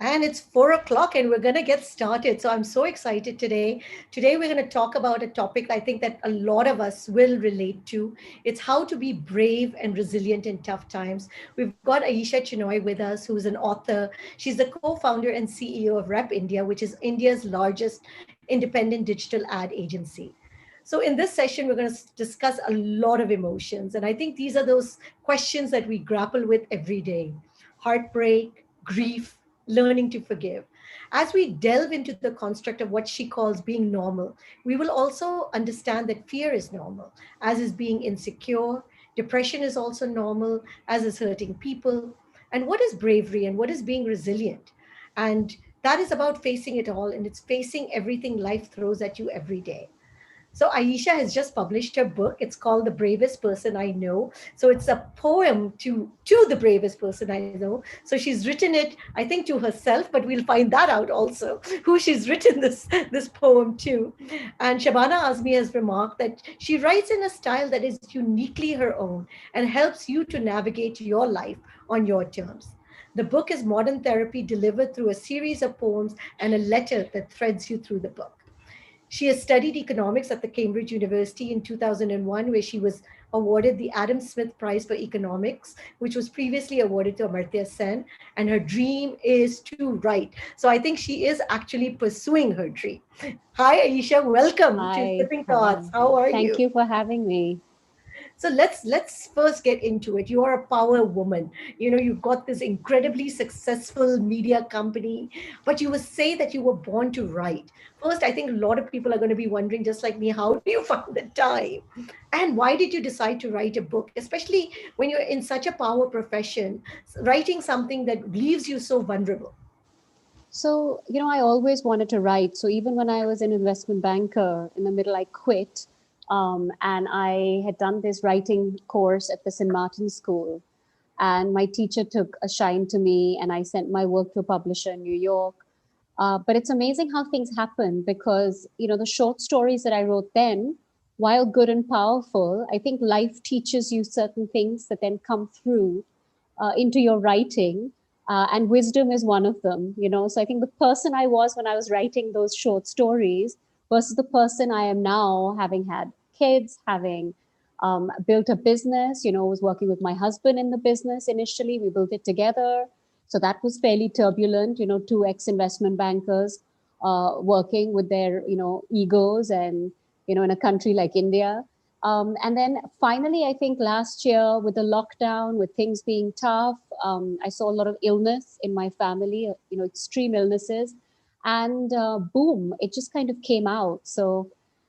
And it's 4 o'clock and we're going to get started. So I'm so excited today. Today, we're going to talk about a topic I think that a lot of us will relate to. It's how to be brave and resilient in tough times. We've got Ayesha Chenoy with us, who's an author. She's the co founder and CEO of Rep India, which is India's largest independent digital ad agency. So, in this session, we're going to discuss a lot of emotions. And I think these are those questions that we grapple with every day: heartbreak, grief, learning to forgive. As we delve into the construct of what she calls being normal, we will also understand that fear is normal, as is being insecure. Depression is also normal, as is hurting people. And what is bravery and what is being resilient? And that is about facing it all, and it's facing everything life throws at you every day. So Ayesha has just published her book. It's called The Bravest Person I Know. So it's a poem to the bravest person I know. So she's written it, I think, to herself, but we'll find that out also, who she's written this poem to. And Shabana Azmi has remarked that she writes in a style that is uniquely her own and helps you to navigate your life on your terms. The book is modern therapy delivered through a series of poems and a letter that threads you through the book. She has studied economics at the Cambridge University in 2001, where she was awarded the Adam Smith Prize for Economics, which was previously awarded to Amartya Sen. And her dream is to write. So I think she is actually pursuing her dream. Hi, Ayesha. Welcome to Hi, Sipping hi. Thoughts. How are Thank you? you for having me. So let's first get into it. You are a power woman. You've got this incredibly successful media company, but you would say that you were born to write. First, I think a lot of people are going to be wondering, just like me, how do you find the time? And why did you decide to write a book, especially when you're in such a power profession, writing something that leaves you so vulnerable? So, I always wanted to write. So even when I was an investment banker, in the middle, I quit. And I had done this writing course at the St. Martin's School. And my teacher took a shine to me, and I sent my work to a publisher in New York. But it's amazing how things happen because, the short stories that I wrote then, while good and powerful, I think life teaches you certain things that then come through into your writing. And wisdom is one of them. So I think the person I was when I was writing those short stories versus the person I am now, having had kids, having built a business, was working with my husband in the business initially. We built it together. So that was fairly turbulent, two ex investment bankers working with their, egos and, in a country like India. And then finally, I think last year with the lockdown, with things being tough, I saw a lot of illness in my family, extreme illnesses. And boom, it just kind of came out. So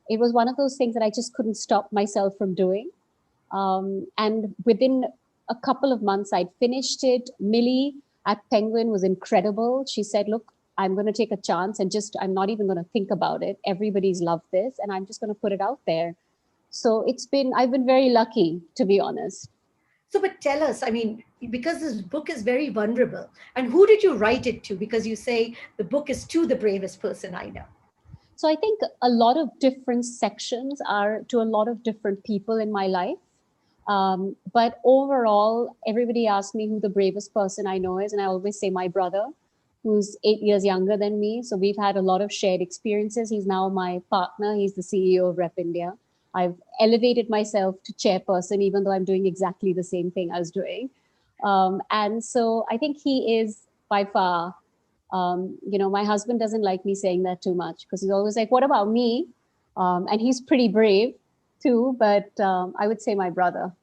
it was one of those things that I just couldn't stop myself from doing. And within a couple of months, I'd finished it. Millie at Penguin was incredible. She said, look, I'm going to take a chance and I'm not even going to think about it. Everybody's loved this, and I'm just going to put it out there. So I've been very lucky, to be honest. So, but tell us, I mean, because this book is very vulnerable, and who did you write it to? Because you say the book is to the bravest person I know. So I think a lot of different sections are to a lot of different people in my life. But overall, everybody asks me who the bravest person I know is. And I always say my brother, who's 8 years younger than me. So we've had a lot of shared experiences. He's now my partner. He's the CEO of Rep India. I've elevated myself to chairperson, even though I'm doing exactly the same thing I was doing. And so I think he is by far, my husband doesn't like me saying that too much because he's always like, what about me? And he's pretty brave too, but I would say my brother.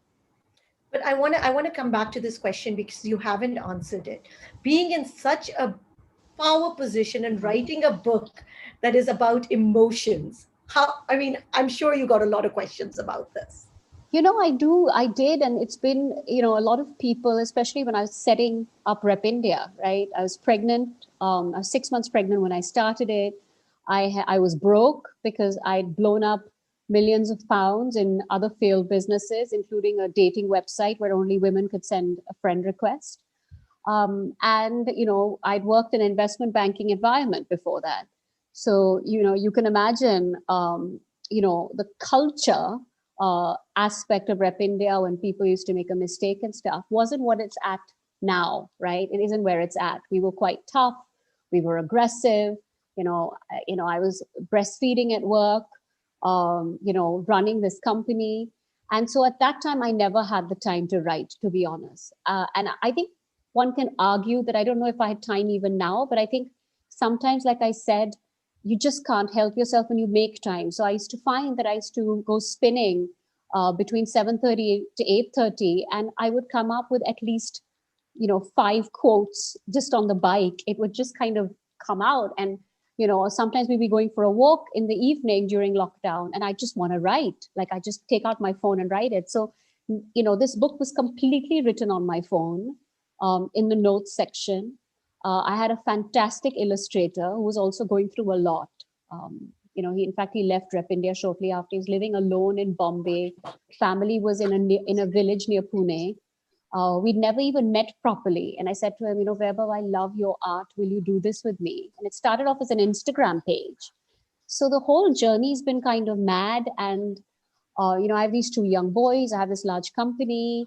But I want to come back to this question because you haven't answered it. Being in such a power position and writing a book that is about emotions, how, I mean, I'm sure you got a lot of questions about this. I did. And it's been, a lot of people, especially when I was setting up Rep India, right? I was pregnant. I was 6 months pregnant when I started it. I was broke because I'd blown up millions of pounds in other failed businesses, including a dating website where only women could send a friend request. And, I'd worked in an investment banking environment before that. So, you can imagine, the culture aspect of Rep India when people used to make a mistake and stuff wasn't what it's at now, right? It isn't where it's at. We were quite tough. We were aggressive. I was breastfeeding at work, running this company. And so at that time, I never had the time to write, to be honest. And I think one can argue that I don't know if I had time even now, but I think sometimes, like I said, you just can't help yourself when you make time. So I used to find that I used to go spinning between 7:30 to 8:30, and I would come up with at least, five quotes just on the bike. It would just kind of come out. And sometimes we'd be going for a walk in the evening during lockdown, and I just want to write. Like, I just take out my phone and write it. So this book was completely written on my phone, in the notes section. I had a fantastic illustrator who was also going through a lot. In fact, he left Rep India shortly after. He was living alone in Bombay. Family was in a village near Pune. We'd never even met properly. And I said to him, Vaibhav, I love your art. Will you do this with me? And it started off as an Instagram page. So the whole journey has been kind of mad. And, I have these two young boys. I have this large company.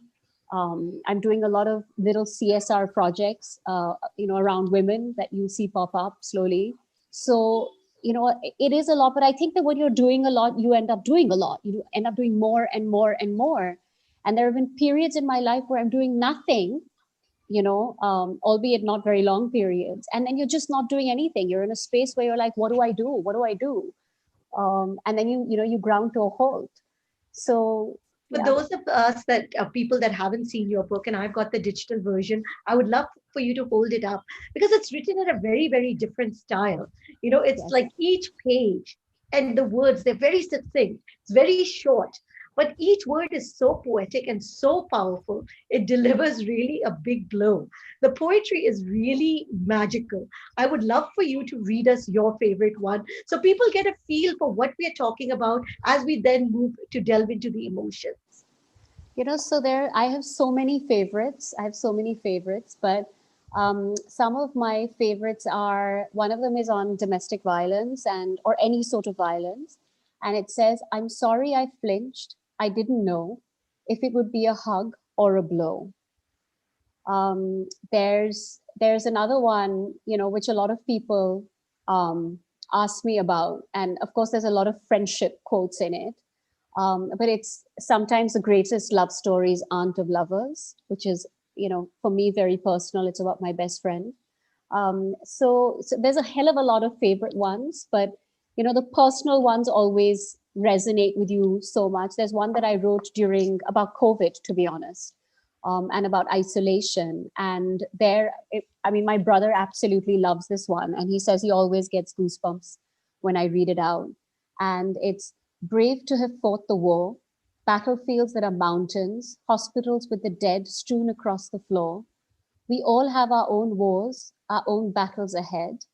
I'm doing a lot of little CSR projects, around women that you see pop up slowly. So, it is a lot. But I think that when you're doing a lot, you end up doing a lot. You end up doing more and more and more. And there have been periods in my life where I'm doing nothing, albeit not very long periods. And then you're just not doing anything. You're in a space where you're like, what do I do? What do I do? And then you ground to a halt. So, For yeah. those of us that people that haven't seen your book, and I've got the digital version, I would love for you to hold it up because it's written in a very, very different style. It's Yes. like each page and the words, they're very succinct, it's very short, but each word is so poetic and so powerful. It delivers really a big blow. The poetry is really magical. I would love for you to read us your favorite one so people get a feel for what we are talking about as we then move to delve into the emotions. So I have so many favorites. I have so many favorites, but some of my favorites are, one of them is on domestic violence or any sort of violence. And it says, I'm sorry I flinched. I didn't know if it would be a hug or a blow. There's another one, which a lot of people um, ask me about. And of course, there's a lot of friendship quotes in it. But it's sometimes the greatest love stories aren't of lovers, which is, for me, very personal. It's about my best friend. So there's a hell of a lot of favorite ones, but the personal ones always resonate with you so much. There's one that I wrote during about COVID, to be honest, and about isolation. And my brother absolutely loves this one, and he says he always gets goosebumps when I read it out. And it's brave to have fought the war, battlefields that are mountains, hospitals with the dead strewn across the floor. We all have our own wars, our own battles ahead.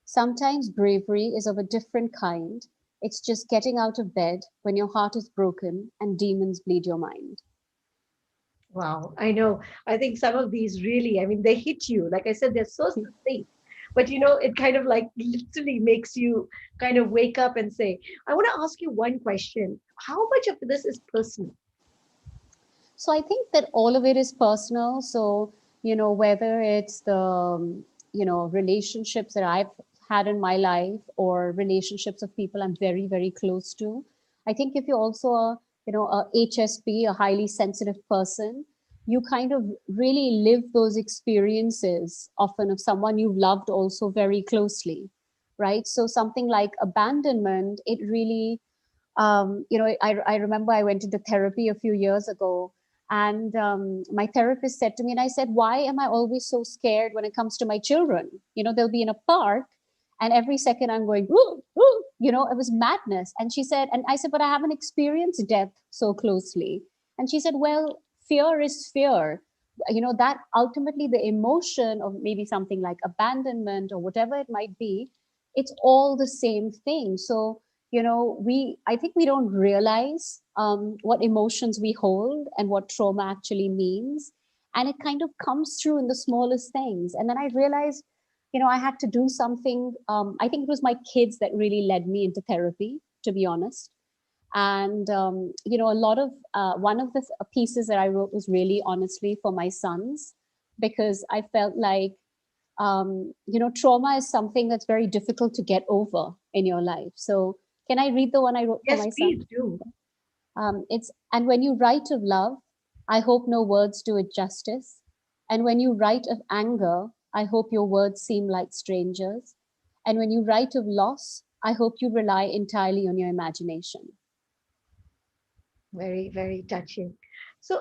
Sometimes bravery is of a different kind. It's just getting out of bed when your heart is broken and demons bleed your mind. Wow, I know. I think some of these really, I mean, they hit you. Like I said, they're so succinct, but it kind of like literally makes you kind of wake up and say, I want to ask you one question. How much of this is personal? So I think that all of it is personal. So, whether it's the, relationships that I've had in my life or relationships of people I'm very, very close to. I think if you're also a HSP, a highly sensitive person, you kind of really live those experiences often of someone you've loved also very closely, right? So something like abandonment, it really, I remember I went into therapy a few years ago, and my therapist said to me, and I said, why am I always so scared when it comes to my children? They'll be in a park, and every second I'm going, ooh, ooh, it was madness. And she said, and I said, but I haven't experienced death so closely. And she said, well, fear is fear. That ultimately the emotion of maybe something like abandonment or whatever it might be, it's all the same thing. So I think we don't realize what emotions we hold and what trauma actually means, and it kind of comes through in the smallest things. And then I realized, I had to do something. I think it was my kids that really led me into therapy, to be honest. And a lot of one of the pieces that I wrote was really honestly for my sons, because I felt like trauma is something that's very difficult to get over in your life. So, can I read the one I wrote for Yes, my son? please do. And when you write of love, I hope no words do it justice. And when you write of anger, I hope your words seem like strangers. And when you write of loss, I hope you rely entirely on your imagination. Very, very touching. So,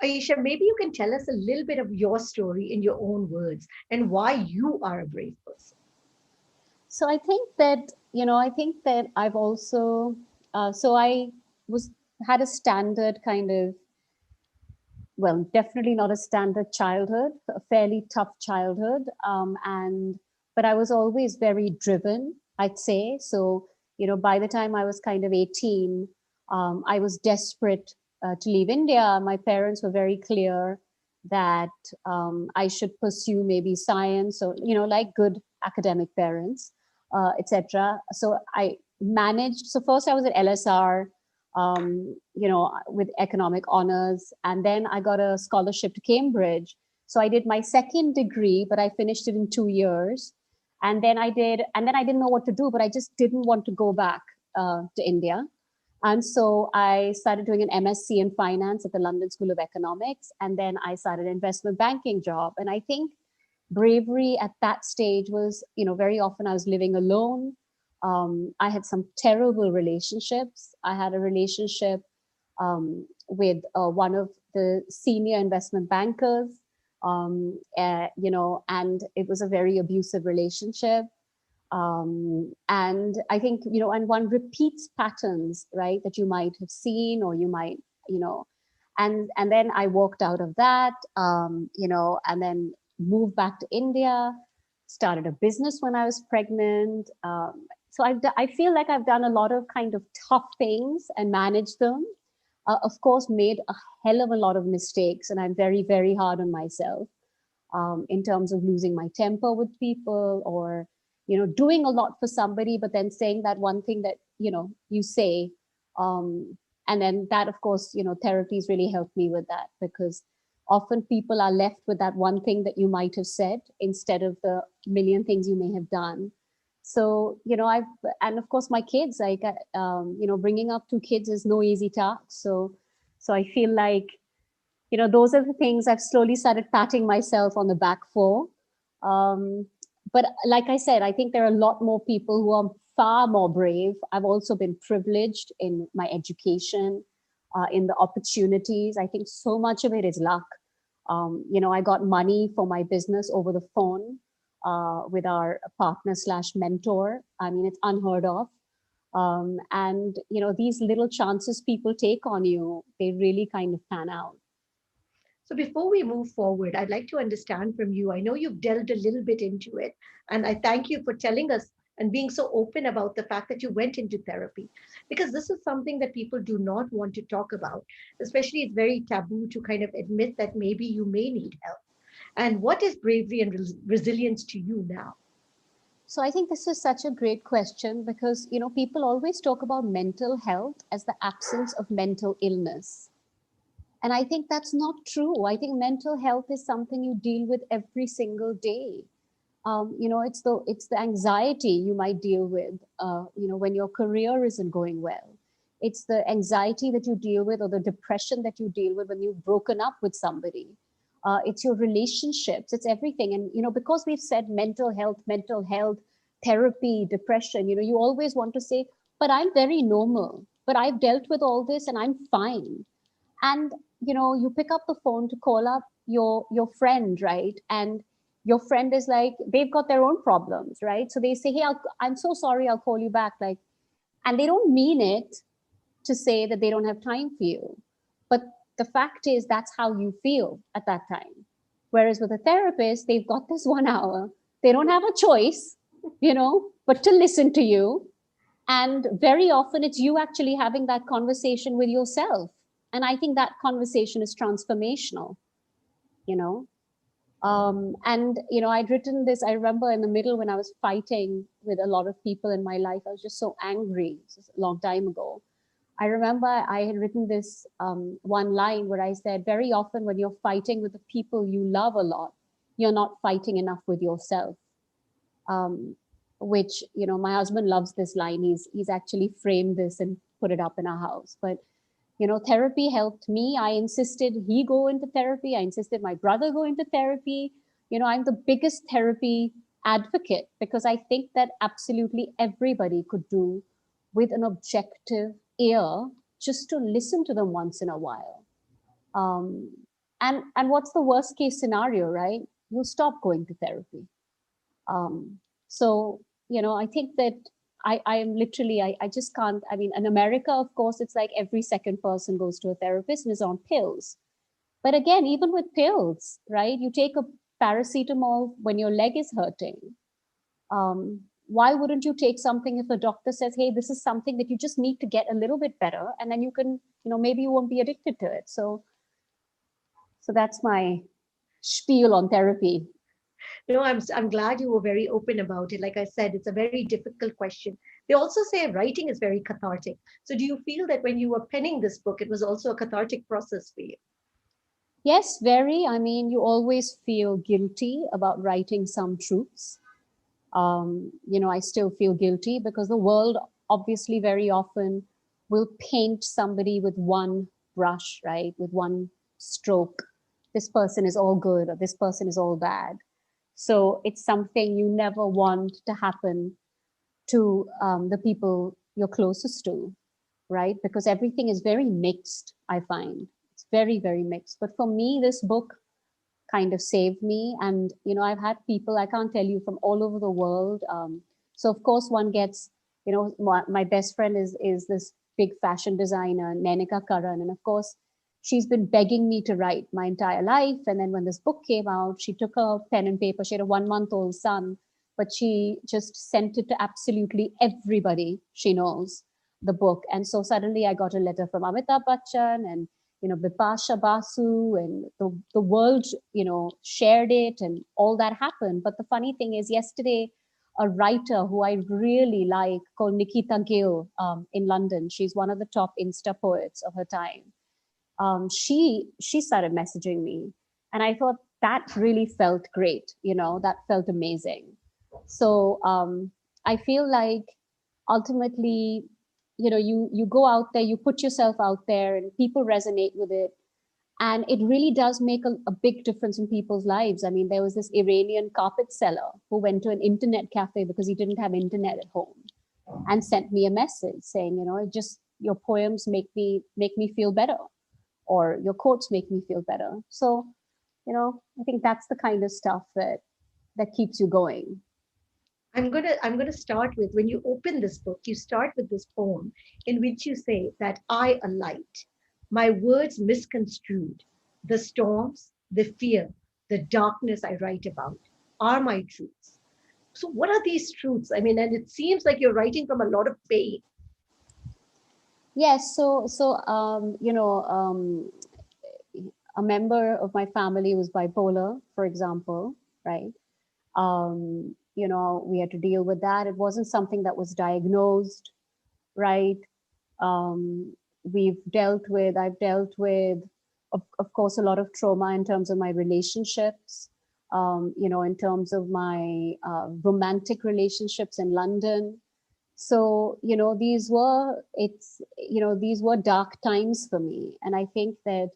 Aisha, maybe you can tell us a little bit of your story in your own words and why you are a brave person. So I think that I've also, so I was, had a standard kind of, well, definitely not a standard childhood, a fairly tough childhood. But I was always very driven, I'd say. So, by the time I was kind of 18, I was desperate to leave India. My parents were very clear that I should pursue maybe science or, like good academic parents, etc. So I managed. So first I was at LSR, with economic honors. And then I got a scholarship to Cambridge. So I did my second degree, but I finished it in 2 years. And then I didn't know what to do, but I just didn't want to go back to India. And so I started doing an MSc in finance at the London School of Economics. And then I started an investment banking job. And I think bravery at that stage was, very often I was living alone. I had some terrible relationships. I had a relationship with one of the senior investment bankers, and it was a very abusive relationship. And I think, and one repeats patterns, right, that you might have seen or you might, you know, and then I walked out of that, and then moved back to India, started a business when I was pregnant. So I feel like I've done a lot of kind of tough things and managed them. Of course, made a hell of a lot of mistakes, and I'm very, very hard on myself in terms of losing my temper with people, or doing a lot for somebody but then saying that one thing that you say, um, and then that, of course, therapies really helped me with that, because often people are left with that one thing that you might have said instead of the million things you may have done. So I've, and of course my kids, like bringing up two kids is no easy task. So I feel like those are the things I've slowly started patting myself on the back for. Um, but like I said, I think there are a lot more people who are far more brave. I've also been privileged in my education, in the opportunities. I think so much of it is luck. I got money for my business over the phone with our partner slash mentor. I mean, it's unheard of. And these little chances people take on you, they really kind of pan out. So before we move forward, I'd like to understand from you. I know you've delved a little bit into it, and I thank you for telling us and being so open about the fact that you went into therapy, because this is something that people do not want to talk about. Especially, it's very taboo to kind of admit that maybe you may need help. And what is bravery and resilience to you now? So I think this is such a great question, because people always talk about mental health as the absence of mental illness. And I think that's not true. I think mental health is something you deal with every single day. It's the anxiety you might deal with, when your career isn't going well. It's the anxiety that you deal with, or the depression that you deal with when you've broken up with somebody. It's your relationships. It's everything. And because we've said mental health, therapy, depression, you always want to say, "But I'm very normal. But I've dealt with all this, and I'm fine." And you pick up the phone to call up your friend, right? And your friend is like, they've got their own problems, right? So they say, "Hey, I'm so sorry, I'll call you back," like, and they don't mean it to say that they don't have time for you, but the fact is that's how you feel at that time. Whereas with a therapist, they've got this 1 hour, they don't have a choice, but to listen to you. And very often it's you actually having that conversation with yourself. And I think that conversation is transformational, you know. And I'd written this. I remember in the middle when I was fighting with a lot of people in my life, I was just so angry. This is a long time ago. I remember I had written this one line where I said, very often when you're fighting with the people you love a lot, you're not fighting enough with yourself. um, which, my husband loves this line. He's actually framed this and put it up in our house. But therapy helped me. I insisted he go into therapy. I insisted my brother go into therapy. I'm the biggest therapy advocate, because I think that absolutely everybody could do with an objective ear, just to listen to them once in a while. um, and what's the worst case scenario, right? You stop going to therapy. So, I think that I am literally, I just can't. I mean, in America, of course, it's like every second person goes to a therapist and is on pills. But again, even with pills, right? You take a paracetamol when your leg is hurting. Why wouldn't you take something if a doctor says, hey, this is something that you just need to get a little bit better, and then you can, maybe you won't be addicted to it. So that's my spiel on therapy. No, I'm glad you were very open about it. Like I said, it's a very difficult question. They also say writing is very cathartic. So do you feel that when you were penning this book, it was also a cathartic process for you? Yes, very. I mean, you always feel guilty about writing some truths. I still feel guilty because the world obviously very often will paint somebody with one brush, right? With one stroke. This person is all good or this person is all bad. So it's something you never want to happen to the people you're closest to, right? Because everything is very mixed, I find. It's very, very mixed. But for me, this book kind of saved me. And, I've had people, I can't tell you, from all over the world. So, of course, one gets, my best friend is this big fashion designer, Nenika Karan. And of course, she's been begging me to write my entire life. And then when this book came out, she took a pen and paper. She had a 1 month old son, but she just sent it to absolutely everybody she knows, the book. And so suddenly I got a letter from Amitabh Bachchan and Bipasha Basu, and the world, shared it, and all that happened. But the funny thing is, yesterday, a writer who I really like called Nikita Gill in London, she's one of the top Insta poets of her time. She started messaging me, and I thought that really felt great. That felt amazing. So I feel like ultimately, you go out there, you put yourself out there, and people resonate with it, and it really does make a big difference in people's lives. I mean, there was this Iranian carpet seller who went to an internet cafe because he didn't have internet at home, and sent me a message saying, it just, your poems make me feel better, or your quotes make me feel better. So, I think that's the kind of stuff that keeps you going. I'm gonna start with, when you open this book, you start with this poem in which you say that I alight, my words misconstrued, the storms, the fear, the darkness I write about are my truths. So what are these truths? I mean, and it seems like you're writing from a lot of pain. Yes, a member of my family was bipolar, for example, right? We had to deal with that. It wasn't something that was diagnosed, right? Um, I've dealt with, of course, a lot of trauma in terms of my relationships, in terms of my romantic relationships in London. So, these were dark times for me. And I think that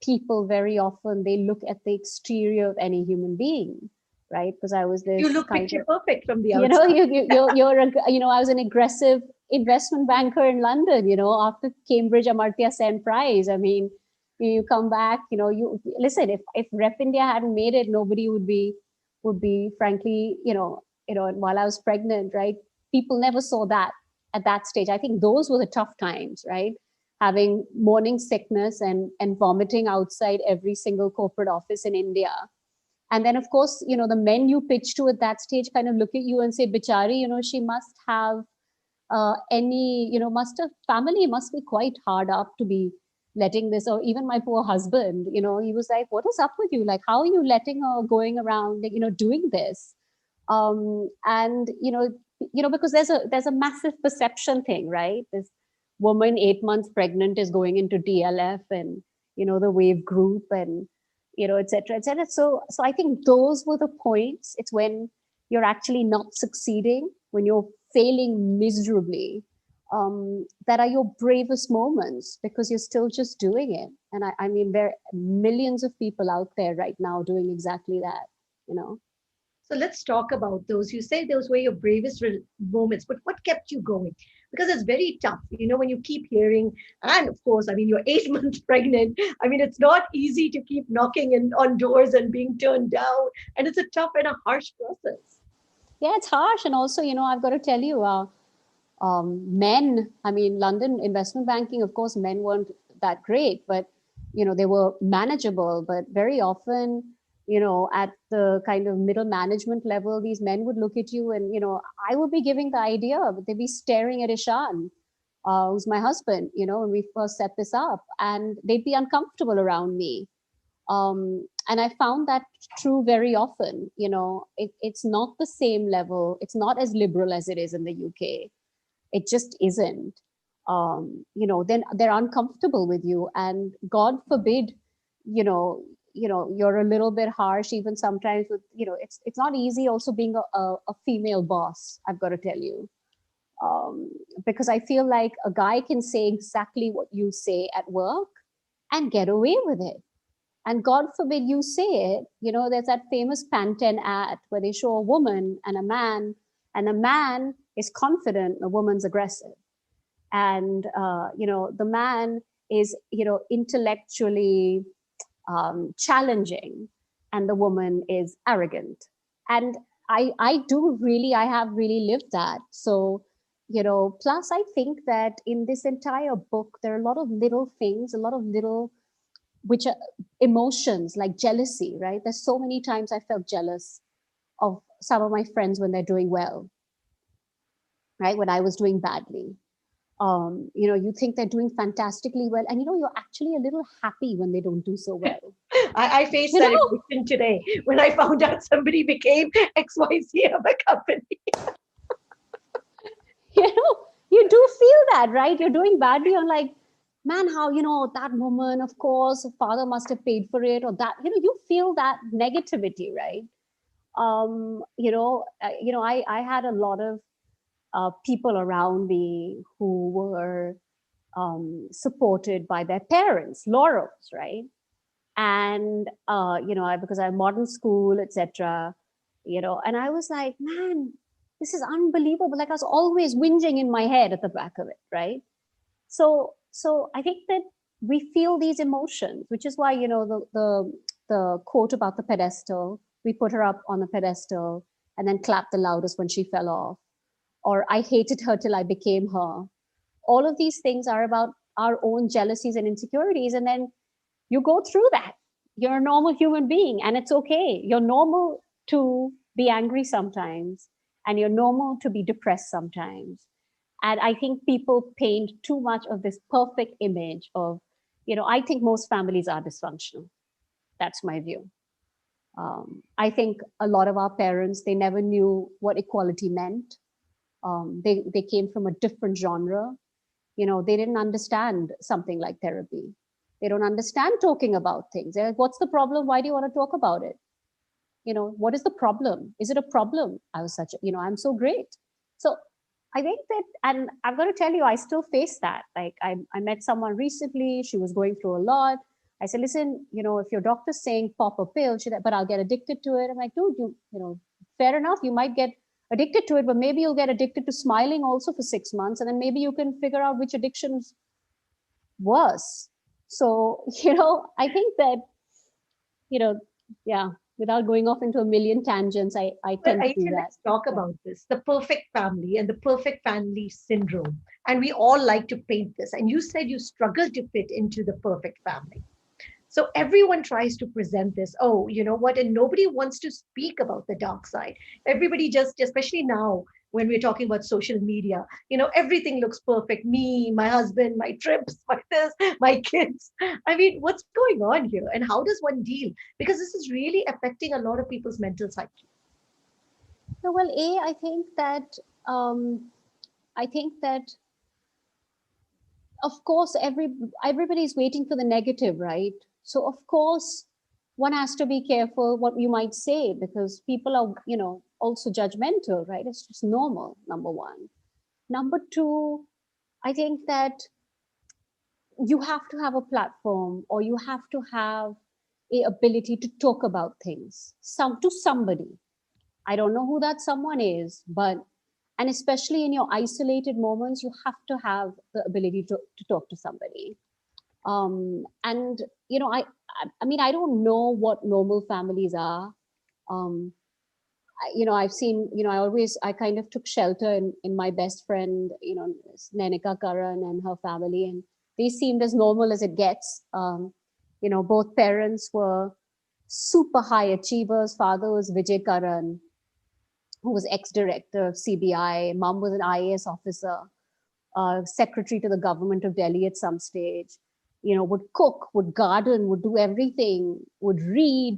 people very often, they look at the exterior of any human being, right? Because I was You this look kind picture of, perfect from the outside. I was an aggressive investment banker in London, after Cambridge Amartya Sen Prize. I mean, you come back, you listen, if Rep India hadn't made it, nobody would be frankly, while I was pregnant, right? People never saw that at that stage. I think those were the tough times, right? Having morning sickness and vomiting outside every single corporate office in India. And then, of course, the men you pitch to at that stage kind of look at you and say, Bichari, she must have must have, family must be quite hard up to be letting this. Or even my poor husband, he was like, what is up with you? Like, how are you letting her going around, like, doing this? And, because there's a massive perception thing, right? This woman 8 months pregnant is going into DLF and, the wave group. And etc., etc. So I think those were the points. It's when you're actually not succeeding, when you're failing miserably, that are your bravest moments, because you're still just doing it. And I mean, there are millions of people out there right now doing exactly that, you know. So let's talk about those. You say those were your bravest moments, but what kept you going? Because it's very tough, when you keep hearing, and of course, I mean, you're 8 months pregnant. I mean, it's not easy to keep knocking on doors and being turned down, and it's a tough and a harsh process. Yeah, it's harsh. And also, I've got to tell you, men, I mean, London investment banking, of course, men weren't that great, but, they were manageable. But very often, at the kind of middle management level, these men would look at you and, I would be giving the idea, but they'd be staring at Ishan, who's my husband, when we first set this up, and they'd be uncomfortable around me. And I found that true very often. It's not the same level. It's not as liberal as it is in the UK. It just isn't. Then they're uncomfortable with you, and God forbid, you know you're a little bit harsh even sometimes with, it's not easy also being a female boss, I've got to tell you. Because I feel like a guy can say exactly what you say at work and get away with it, and God forbid you say it. There's that famous Pantene ad where they show a woman and a man is confident, a woman's aggressive. And, the man is, intellectually challenging, and the woman is arrogant. And I have really lived that. So, plus I think that in this entire book, there are a lot of little things, a lot of little which are emotions like jealousy, right? There's so many times I felt jealous of some of my friends when they're doing well, right? When I was doing badly. You think they're doing fantastically well, and you're actually a little happy when they don't do so well. I faced You that know, emotion today when I found out somebody became XYZ of a company. you do feel that, right? You're doing badly. You're like, man, how, that woman, of course, her father must have paid for it, or that, you feel that negativity, right? I had a lot of people around me who were supported by their parents, laurels, right? And because I modern school, etc. And I was like, man, this is unbelievable. Like I was always whinging in my head at the back of it, right? So I think that we feel these emotions, which is why the quote about the pedestal. We put her up on a pedestal and then clap the loudest when she fell off, or I hated her till I became her. All of these things are about our own jealousies and insecurities, and then you go through that. You're a normal human being, and it's okay. You're normal to be angry sometimes, and you're normal to be depressed sometimes. And I think people paint too much of this perfect image of, I think most families are dysfunctional. That's my view. I think a lot of our parents, they never knew what equality meant. They came from a different genre. They didn't understand something like therapy. They don't understand talking about things. They're like, what's the problem? Why do you want to talk about it? What is the problem? Is it a problem? I was such a, I'm so great. So I think that, and I've got to tell you, I still face that. Like I met someone recently, she was going through a lot. I said, listen, if your doctor's saying pop a pill, but I'll get addicted to it. I'm like, dude, fair enough. You might get addicted to it, but maybe you'll get addicted to smiling also for 6 months. And then maybe you can figure out which addiction's worse. So, I think that, you know, yeah, without going off into a million tangents, I Well, tend to do Aisha, that. let's talk Yeah. about this, the perfect family and the perfect family syndrome. And we all like to paint this. And you said you struggle to fit into the perfect family. So everyone tries to present this. Oh, you know what? And nobody wants to speak about the dark side. Everybody just, especially now when we're talking about social media, everything looks perfect. Me, my husband, my trips, my this, my kids. I mean, what's going on here? And how does one deal? Because this is really affecting a lot of people's mental psyche. No, well, um, I think that, of course, everybody's waiting for the negative, right? So, of course, one has to be careful what you might say, because people are, also judgmental, right? It's just normal, number one. Number two, I think that you have to have a platform, or you have to have a ability to talk about things to somebody. I don't know who that someone is, but, and especially in your isolated moments, you have to have the ability to talk to somebody. And I mean, I don't know what normal families are. um I've seen, I kind of took shelter in my best friend, Nenika Karan and her family, and they seemed as normal as it gets. Both parents were super high achievers. Father was Vijay Karan, who was ex-director of CBI. Mom was an IAS officer, secretary to the government of Delhi at some stage. Would cook, would garden, would do everything, would read.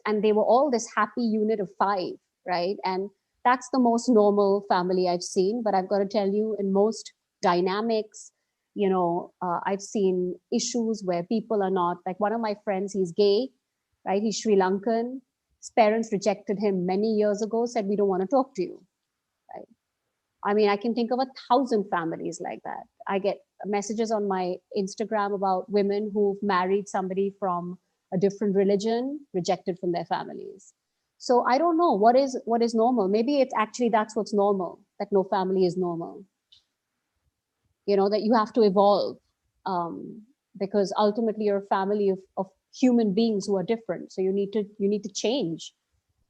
And they were all this happy unit of five, right? And that's the most normal family I've seen. But I've got to tell you, in most dynamics, I've seen issues where people are not, like one of my friends, he's gay, right? He's Sri Lankan. His parents rejected him many years ago, said, we don't want to talk to you, right? I mean, I can think of 1,000 families like that. I get messages on my Instagram about women who've married somebody from a different religion, rejected from their families. So I don't know what is normal. Maybe it's actually that's what's normal, that no family is normal. That you have to evolve, um, because ultimately you're a family of human beings who are different. So you need to change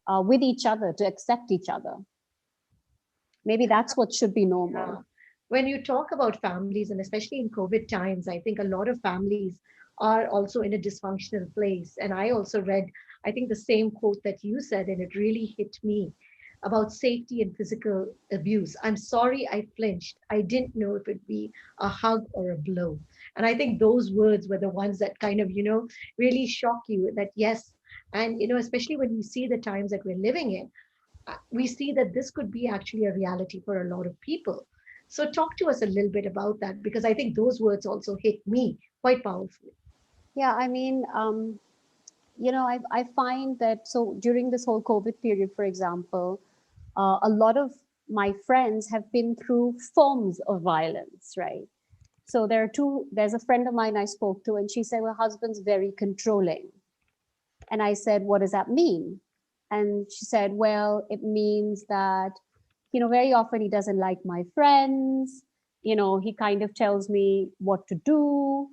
with each other to accept each other. Maybe that's what should be Yeah. normal. When you talk about families, and especially in COVID times, I think a lot of families are also in a dysfunctional place. And I also read, I think, the same quote that you said, and it really hit me about safety and physical abuse. I'm sorry I flinched. I didn't know if it'd be a hug or a blow. And I think those words were the ones that kind of, really shock you that yes. And, especially when we see the times that we're living in, we see that this could be actually a reality for a lot of people. So, talk to us a little bit about that because I think those words also hit me quite powerfully. Yeah, I mean, I find that, so during this whole COVID period, for example, a lot of my friends have been through forms of violence, right? So there's a friend of mine I spoke to, and she said, her husband's very controlling. And I said, what does that mean? And she said, well, it means that, very often he doesn't like my friends. He kind of tells me what to do.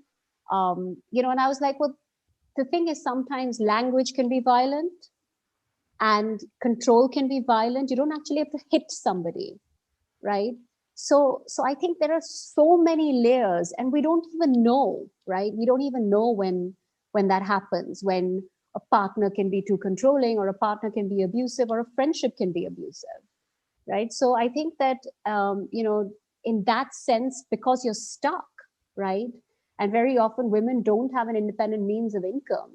And I was like, well, the thing is, sometimes language can be violent and control can be violent. You don't actually have to hit somebody, right? So I think there are so many layers, and we don't even know, right? We don't even know when that happens, when a partner can be too controlling, or a partner can be abusive, or a friendship can be abusive, right? So I think that, in that sense, because you're stuck, right? And very often women don't have an independent means of income,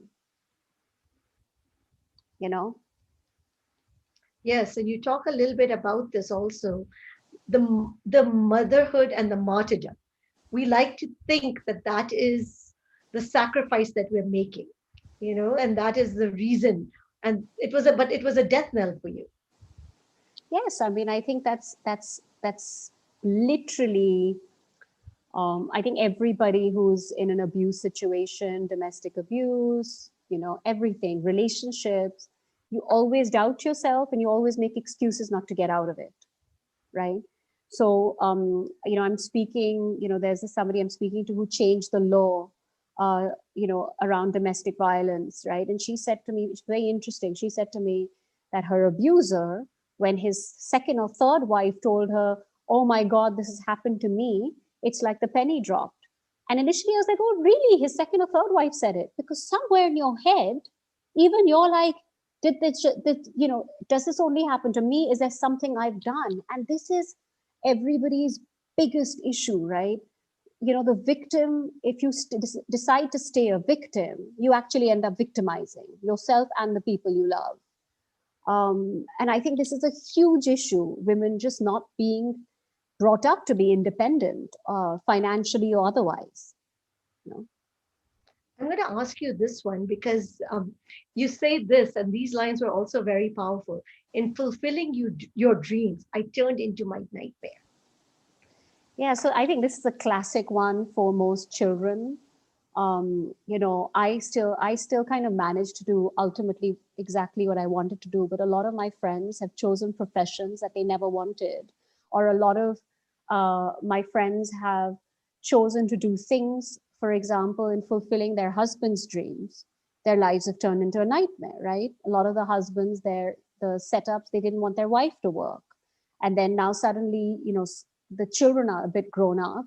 you know Yes, and you talk a little bit about this also the motherhood and the martyrdom. We like to think that that is the sacrifice that we're making, and that is the reason. And it was a death knell for you. Yes, I mean, I think that's literally, I think everybody who's in an abuse situation, domestic abuse, everything, relationships, you always doubt yourself and you always make excuses not to get out of it, right? So, I'm speaking, there's somebody I'm speaking to who changed the law, around domestic violence, right? And she said to me, it's very interesting. She said to me that her abuser, when his second or third wife told her, oh my God, this has happened to me, it's like the penny dropped. And initially I was like, oh, really? His second or third wife said it? Because somewhere in your head, even you're like, does this only happen to me? Is there something I've done? And this is everybody's biggest issue, right? The victim, if you decide to stay a victim, you actually end up victimizing yourself and the people you love. And I think this is a huge issue, women just not being brought up to be independent, financially or otherwise. you know I'm going to ask you this one because you say this, and these lines were also very powerful. In fulfilling your dreams, I turned into my nightmare. Yeah, so I think this is a classic one for most children. I still kind of managed to do ultimately exactly what I wanted to do, but a lot of my friends have chosen professions that they never wanted, or a lot of my friends have chosen to do things, for example, in fulfilling their husband's dreams. Their lives have turned into a nightmare, right? A lot of the husbands, the setups, they didn't want their wife to work, and then now suddenly, the children are a bit grown up,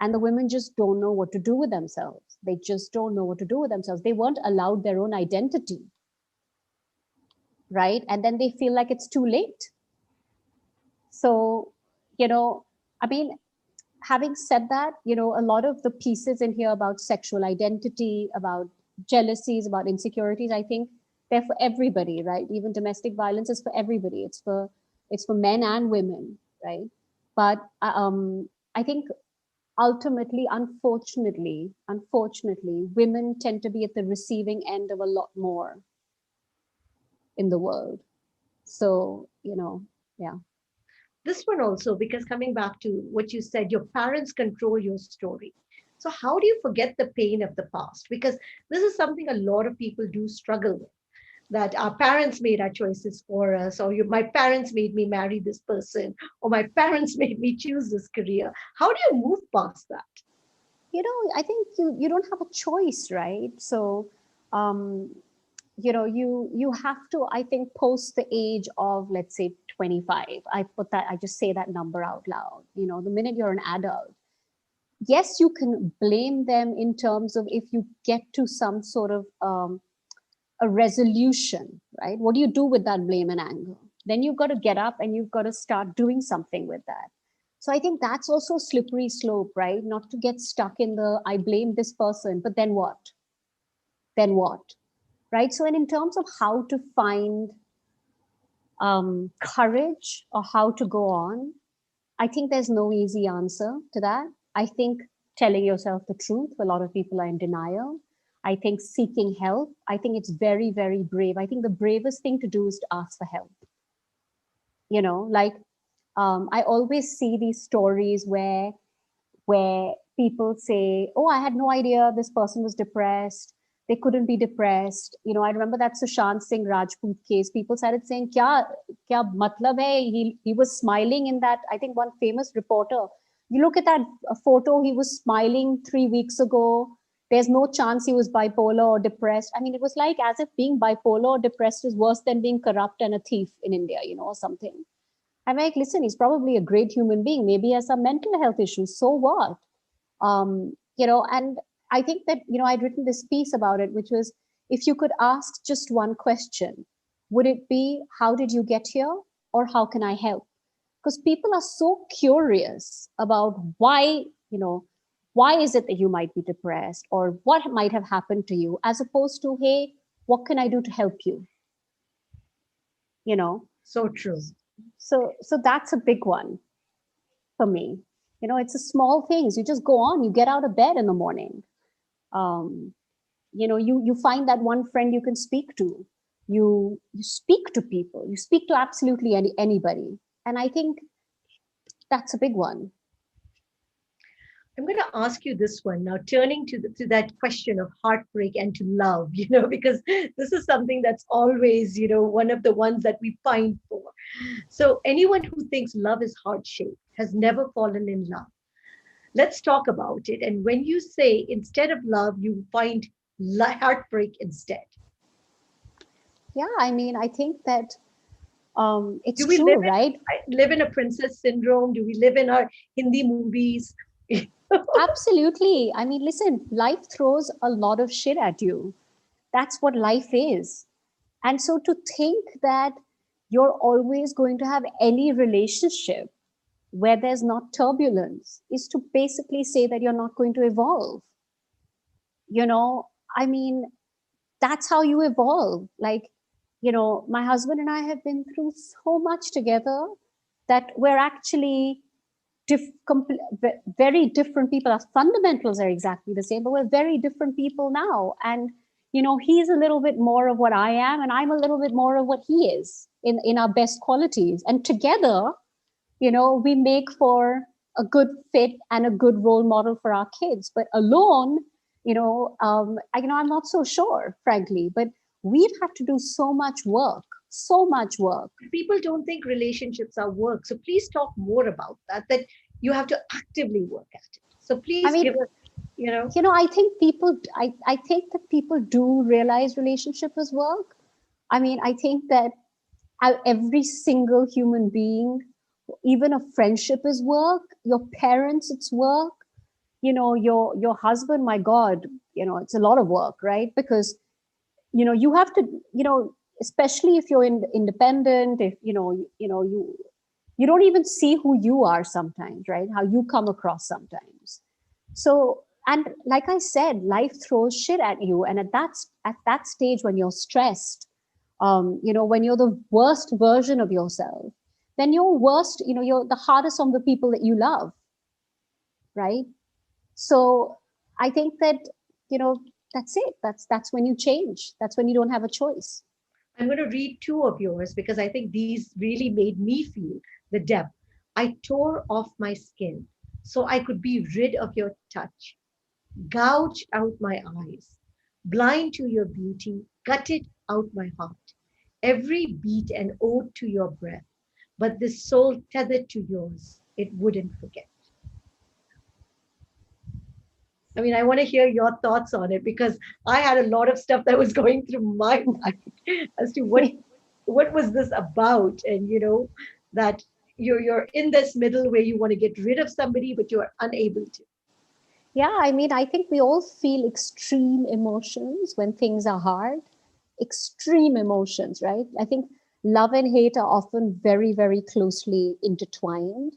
and the women just don't know what to do with themselves. They just don't know what to do with themselves. They weren't allowed their own identity, right? And then they feel like it's too late. So, you know, I mean, having said that, a lot of the pieces in here about sexual identity, about jealousies, about insecurities, I think they're for everybody, right? Even domestic violence is for everybody. It's for men and women, right? But I think ultimately, unfortunately, women tend to be at the receiving end of a lot more in the world. So, yeah. This one also, because coming back to what you said, your parents control your story. So, how do you forget the pain of the past? Because this is something a lot of people do struggle with, that our parents made our choices for us, or my parents made me marry this person, or my parents made me choose this career. How do you move past that? I think you don't have a choice, right? So, um, you have to, I think, post the age of, let's say, 25. I just say that number out loud. The minute you're an adult, yes, you can blame them in terms of if you get to some sort of a resolution, right? What do you do with that blame and anger? Then you've got to get up and you've got to start doing something with that. So I think that's also a slippery slope, right? Not to get stuck in the I blame this person, but then what? Then what? Right? So, and in terms of how to find courage or how to go on, I think there's no easy answer to that. I think telling yourself the truth, a lot of people are in denial. I think seeking help, I think it's very, very brave. I think the bravest thing to do is to ask for help. Like I always see these stories where people say, "Oh, I had no idea this person was depressed. They couldn't be depressed." I remember that Sushant Singh Rajput case. People started saying, kya matlab hai? He was smiling in that, I think one famous reporter. You look at that photo, he was smiling 3 weeks ago. There's no chance he was bipolar or depressed. I mean, it was like as if being bipolar or depressed is worse than being corrupt and a thief in India, or something. I'm like, listen, he's probably a great human being. Maybe he has some mental health issues. So what? And I think that, I'd written this piece about it, which was, if you could ask just one question, would it be, how did you get here? Or how can I help? Because people are so curious about why is it that you might be depressed, or what might have happened to you, as opposed to, hey, what can I do to help you? You know, So true. so that's a big one for me. It's a small things. You just go on, you get out of bed in the morning. Um, you find that one friend you can speak to. You speak to people. You speak to absolutely anybody. And I think that's a big one. I'm going to ask you this one now, turning to that question of heartbreak and to love, because this is something that's always, one of the ones that we find for. So, anyone who thinks love is heart shaped has never fallen in love. Let's talk about it. And when you say instead of love, you find heartbreak instead, Yeah, I mean, I think that it's do we true, right? live in a princess syndrome? Do we live in our Hindi movies? Absolutely. I mean, listen, life throws a lot of shit at you. That's what life is. And so to think that you're always going to have any relationship where there's not turbulence is to basically say that you're not going to evolve. You know, I mean, that's how you evolve. Like, my husband and I have been through so much together that we're actually very different people. Our fundamentals are exactly the same, but we're very different people now. And he's a little bit more of what I am, and I'm a little bit more of what he is in our best qualities. And together, we make for a good fit and a good role model for our kids. But alone, I'm not so sure, frankly. But we'd have to do so much work. People don't think relationships are work. So please talk more about that, that you have to actively work at it. So I please mean, give us, you know, I think that people do realize relationship is work. I mean, I think that every single human being, even a friendship is work. Your parents, it's work. Your husband, my God, it's a lot of work, right? Because you have to, especially if you're independent, if you don't even see who you are sometimes, right? How you come across sometimes. So, and like I said, life throws shit at you, and at that stage when you're stressed, when you're the worst version of yourself, then you're worst, you're the hardest on the people that you love, right? So I think that, you know, that's it. That's when you change. That's when you don't have a choice. I'm going to read two of yours because I think these really made me feel the depth. I tore off my skin so I could be rid of your touch, gouged out my eyes, blind to your beauty, gutted out my heart. Every beat an ode to your breath, but this soul tethered to yours, it wouldn't forget. I mean, I want to hear your thoughts on it because I had a lot of stuff that was going through my mind as to what was this about, and that you're in this middle where you want to get rid of somebody but you're unable to. Yeah, I mean, I think we all feel extreme emotions when things are hard. Extreme emotions, right? I think love and hate are often very, very closely intertwined.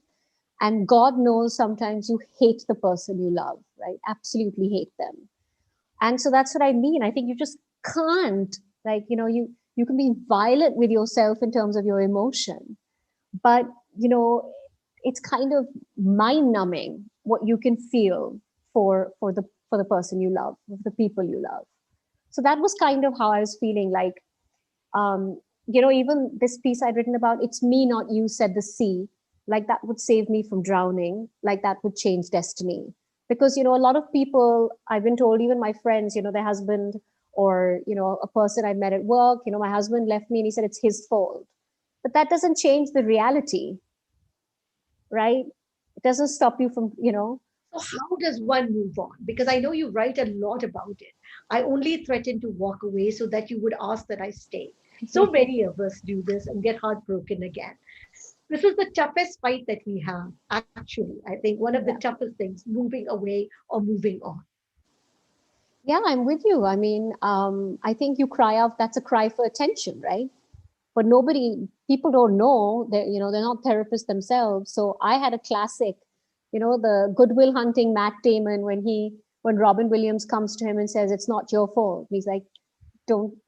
And God knows sometimes you hate the person you love, right? Absolutely hate them. And so that's what I mean. I think you just can't, like, you can be violent with yourself in terms of your emotion, but you know it's kind of mind numbing what you can feel for the person you love, for the people you love. So that was kind of how I was feeling, like, even this piece I'd written about, it's me not you, said the sea, like that would save me from drowning, like that would change destiny. Because a lot of people, I've been told, even my friends, their husband, or a person I met at work, my husband left me and he said it's his fault. But that doesn't change the reality, right? It doesn't stop you from, So how does one move on? Because I know you write a lot about it. I only threatened to walk away so that you would ask that I stay. So many of us do this and get heartbroken again. This is the toughest fight that we have, actually. I think one of the yeah. toughest things, moving away or moving on. Yeah, I'm with you. I mean, I think you cry out, that's a cry for attention, right? But people don't know that, they're not therapists themselves. So I had a classic, the Goodwill Hunting Matt Damon, when Robin Williams comes to him and says, it's not your fault. And he's like, don't,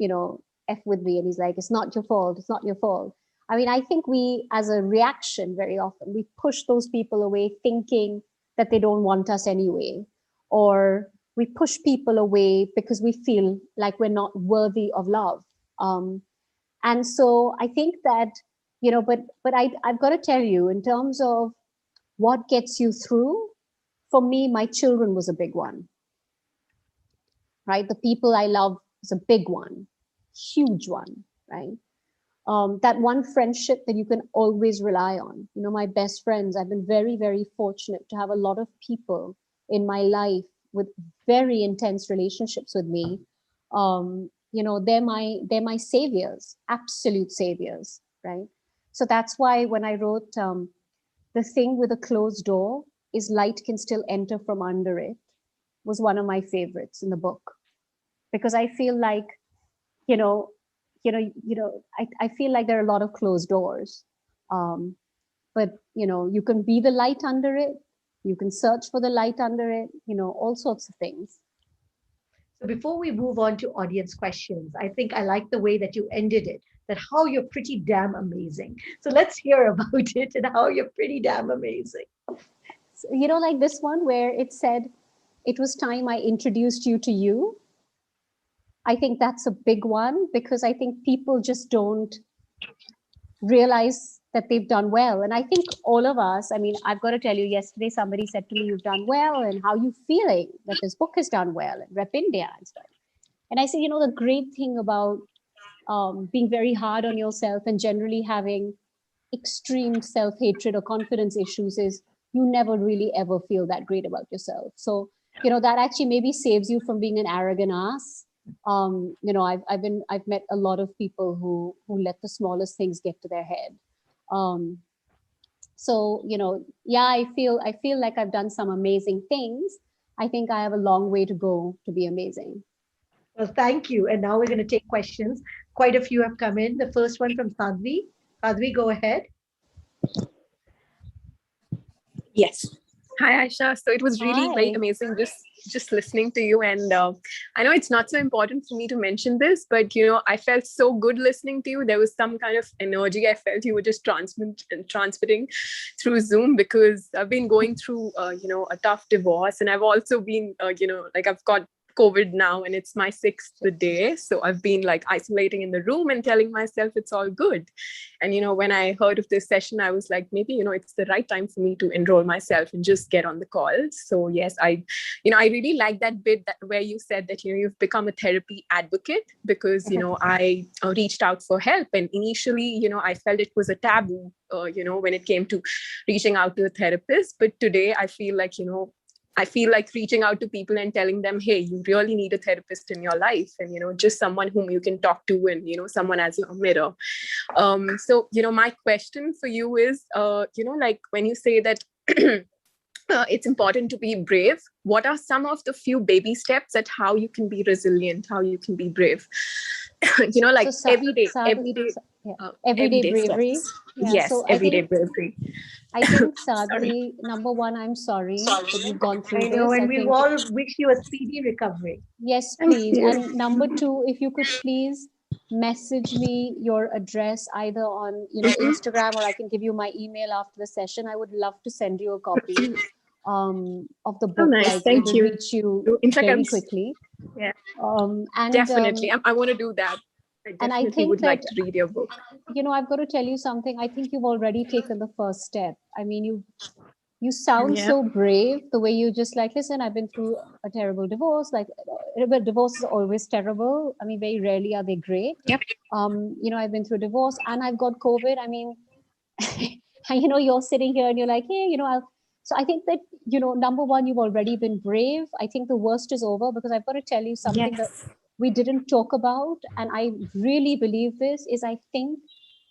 F with me. And he's like, it's not your fault. It's not your fault. I mean, I think we, as a reaction, very often, we push those people away thinking that they don't want us anyway. Or we push people away because we feel like we're not worthy of love. And so I think that, but I've got to tell you, in terms of what gets you through, for me, my children was a big one, right? The people I love is a big one, huge one, right? That one friendship that you can always rely on. My best friends, I've been very, very fortunate to have a lot of people in my life with very intense relationships with me. They're my saviors, absolute saviors, right? So that's why when I wrote, the thing with a closed door is light can still enter from under it, was one of my favorites in the book, because I feel like, you know, I feel like there are a lot of closed doors. Um, but you can be the light under it. You can search for the light under it, all sorts of things. So before we move on to audience questions, I think I like the way that you ended it, that how you're pretty damn amazing. So let's hear about it and how you're pretty damn amazing. Like this one where it said, "It was time I introduced you to you." I think that's a big one because I think people just don't realize that they've done well. And I think all of us, I mean, I've got to tell you, yesterday somebody said to me, "You've done well, and how you feeling that this book has done well and Rep India and stuff." And I said, the great thing about being very hard on yourself and generally having extreme self-hatred or confidence issues is you never really ever feel that great about yourself. So, that actually maybe saves you from being an arrogant ass. I've met a lot of people who let the smallest things get to their head. Um, so, yeah, I feel like I've done some amazing things. I think I have a long way to go to be amazing. Well, thank you. And now we're going to take questions. Quite a few have come in. The first one from Sadhvi. Sadhvi, go ahead. Yes. Hi, Ayesha. So it was really very Hi. amazing just listening to you. And I know it's not so important for me to mention this, but I felt so good listening to you. There was some kind of energy I felt you were just transmitting through Zoom, because I've been going through a tough divorce, and I've also been like I've got COVID now, and it's my sixth day. So I've been like isolating in the room and telling myself it's all good. And when I heard of this session, I was like, maybe it's the right time for me to enroll myself and just get on the call. So yes, I really like that bit where you said that you've become a therapy advocate, because I reached out for help, and initially I felt it was a taboo when it came to reaching out to a therapist. But today I feel like reaching out to people and telling them, hey, you really need a therapist in your life, and just someone whom you can talk to, and someone as your mirror. So my question for you is, like when you say that it's important to be brave, what are some of the few baby steps at how you can be resilient, how you can be brave? Like everyday Everyday everyday bravery. steps. Yeah. Yes, So everyday bravery. I think Sorry. sadly, number one, I'm sorry that you've gone through I know, this. and I we think all wish you a speedy recovery. yes, Thank please. you. And number two, if you could please message me your address either on Instagram, or I can give you my email after the session. I would love to send you a copy of the Oh, book. nice. Like it Thank will you. reach you In fact, very quickly. yeah, And definitely. I want to do that. I I definitely think would that like to read your book. I've got to tell you something. I think you've already taken the first step. I mean, you sound Yeah. so brave the way you just like, listen, I've been through a terrible divorce. Like, but divorce is always terrible. I mean, very rarely are they great. Yep. I've been through divorce and I've got COVID. I mean, and you're sitting here and you're like, hey, so I think that, number one, you've already been brave. I think the worst is over, because I've got to tell you something that Yes. we didn't talk about. And I really believe this is, I think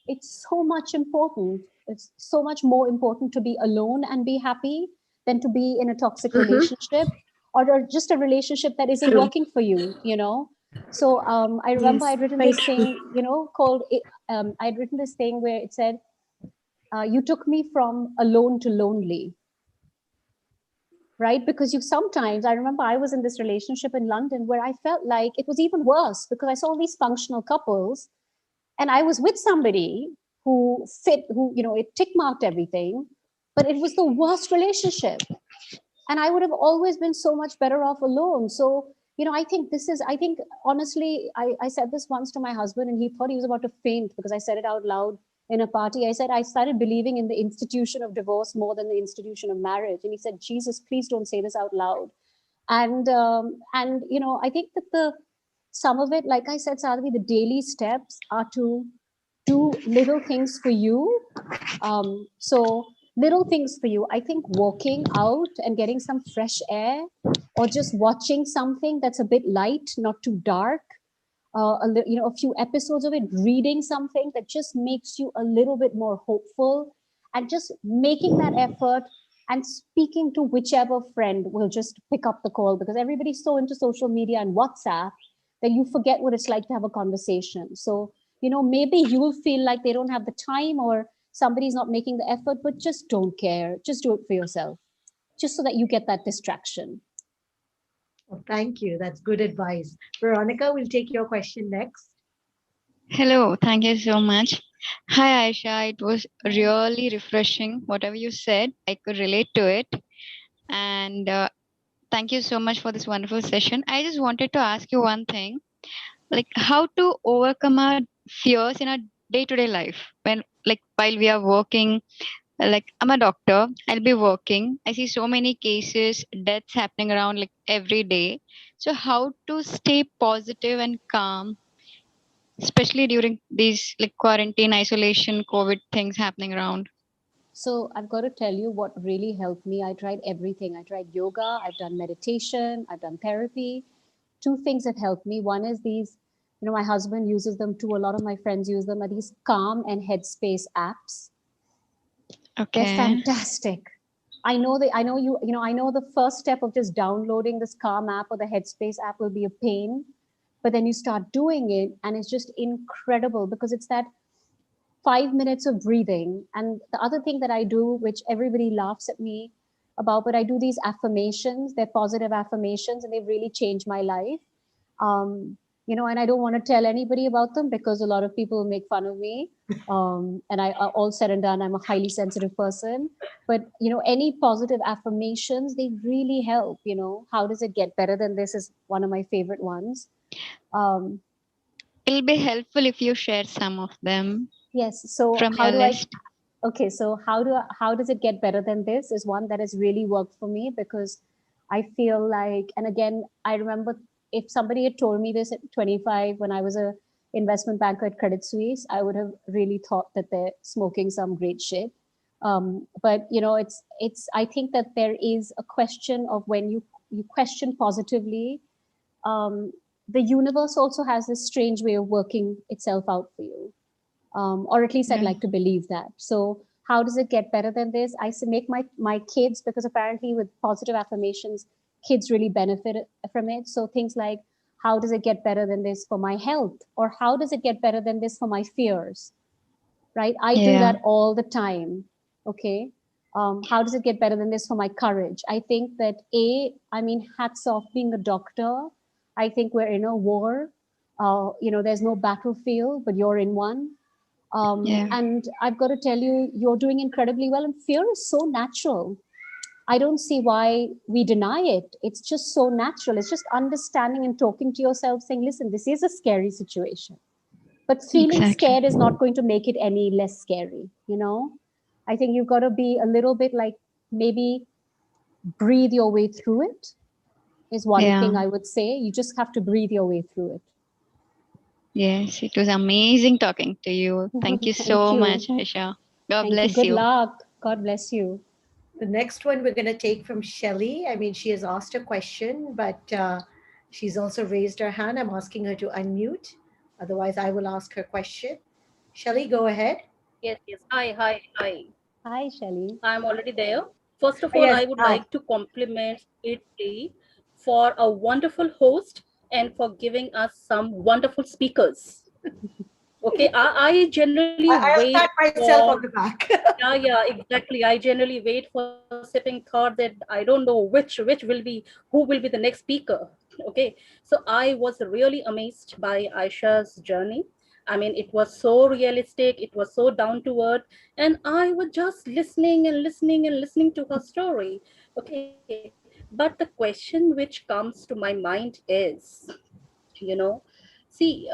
it's so much important. It's so much more important to be alone and be happy than to be in a toxic Mm-hmm. relationship, or just a relationship that isn't True. working for you. So I remember Yes. I'd written Very this true. thing, called, I'd written this thing where it said, you took me from alone to lonely, right? Because you sometimes, I remember I was in this relationship in London where I felt like it was even worse because I saw these functional couples and I was with somebody who fit, who, it tick marked everything, but it was the worst relationship. And I would have always been so much better off alone. So, I think honestly, I said this once to my husband and he thought he was about to faint because I said it out loud in a party. I said, I started believing in the institution of divorce more than the institution of marriage. And he said, Jesus, please don't say this out loud. And I think that some of it, like I said, Sadhvi, the daily steps are to do little things for you. So little things for you. I think walking out and getting some fresh air, or just watching something that's a bit light, not too dark. A few episodes of it, reading something that just makes you a little bit more hopeful, and just making that effort and speaking to whichever friend will just pick up the call, because everybody's so into social media and WhatsApp that you forget what it's like to have a conversation. So, maybe you'll feel like they don't have the time or somebody's not making the effort, but just don't care. Just do it for yourself, just so that you get that distraction. Well, thank you. That's good advice. Veronica, we'll take your question next. Hello, thank you so much. Hi, Aisha. It was really refreshing. Whatever you said, I could relate to it. And thank you so much for this wonderful session. I just wanted to ask you one thing, like how to overcome our fears in our day-to-day life when, like, while we are working. Like, I'm a doctor, I'll be working. I see so many cases, deaths happening around like every day. So, how to stay positive and calm, especially during these like quarantine, isolation, COVID things happening around? So I've got to tell you what really helped me. I tried everything. I tried yoga, I've done meditation, I've done therapy. Two things that helped me. One is these, my husband uses them too. A lot of my friends use them, are these Calm and Headspace apps. They're Okay. fantastic. I know the first step of just downloading this Calm app or the Headspace app will be a pain, but then you start doing it and it's just incredible because it's that 5 minutes of breathing. And the other thing that I do, which everybody laughs at me about, but I do these affirmations. They're positive affirmations and they've really changed my life. Um, and I don't want to tell anybody about them because a lot of people make fun of me. And all said and done, I'm a highly sensitive person. But, any positive affirmations, they really help. How does it get better than this is one of my favorite ones. Um, It'll be helpful if you share some of them yes. So from how your do I list. Okay, so how does it get better than this is one that has really worked for me because I feel like, and again, I remember if somebody had told me this at 25 when I was a investment banker at Credit Suisse, I would have really thought that they're smoking some great shit. But it's I think that there is a question of when you question positively, um, the universe also has this strange way of working itself out for you, or at least I'd Yeah. like to believe that. So how does it get better than this? I say make my kids, because apparently with positive affirmations, kids really benefit from it. So things like, how does it get better than this for my health, or how does it get better than this for my fears? Right? I do Yeah. that all the time. Okay. How does it get better than this for my courage? I think that hats off being a doctor. I think we're in a war. There's no battlefield, but you're in one. Yeah. And I've got to tell you, you're doing incredibly well. And fear is so natural. I don't see why we deny it. It's just so natural. It's just understanding and talking to yourself, saying, listen, this is a scary situation. But feeling Exactly. scared is not going to make it any less scary. I think you've got to be a little bit like, maybe breathe your way through it, is one Yeah. thing I would say. You just have to breathe your way through it. Yes, it was amazing talking to you. Thank you Thank so much, you. Aisha. God Thank you. bless Good you. luck. God bless you. The next one we're going to take from Shelley. I mean, she has asked a question, but she's also raised her hand. I'm asking her to unmute. Otherwise, I will ask her question. Shelley, go ahead. Yes, yes. Hi, hi, hi. Hi, Shelley. I'm already there. First of all, Yes. I would Hi. like to compliment Italy for a wonderful host and for giving us some wonderful speakers. Okay, I generally I'll wait pat myself for, on the back. yeah, yeah, exactly. I generally wait for sipping thought that I don't know which will be, who will be the next speaker. Okay, so I was really amazed by Aisha's journey. I mean, it was so realistic, it was so down to earth, and I was just listening and listening and listening to her story. Okay, but the question which comes to my mind is, you know, see,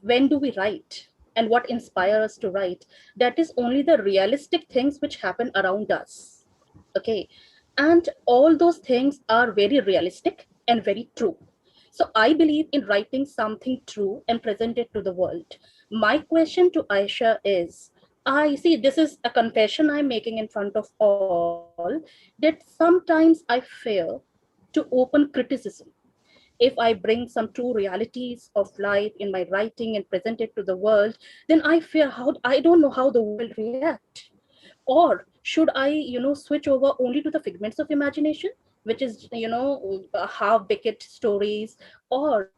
when do we write? And what inspires us to write? That is only the realistic things which happen around us. Okay, and all those things are very realistic and very true. So I believe in writing something true and present it to the world. My question to Aisha is, I see, this is a confession I'm making in front of all, that sometimes I fear to open criticism. If I bring some true realities of life in my writing and present it to the world, then I fear how, I don't know how the world will react. Or should I, switch over only to the figments of imagination, which is, half baked stories? Or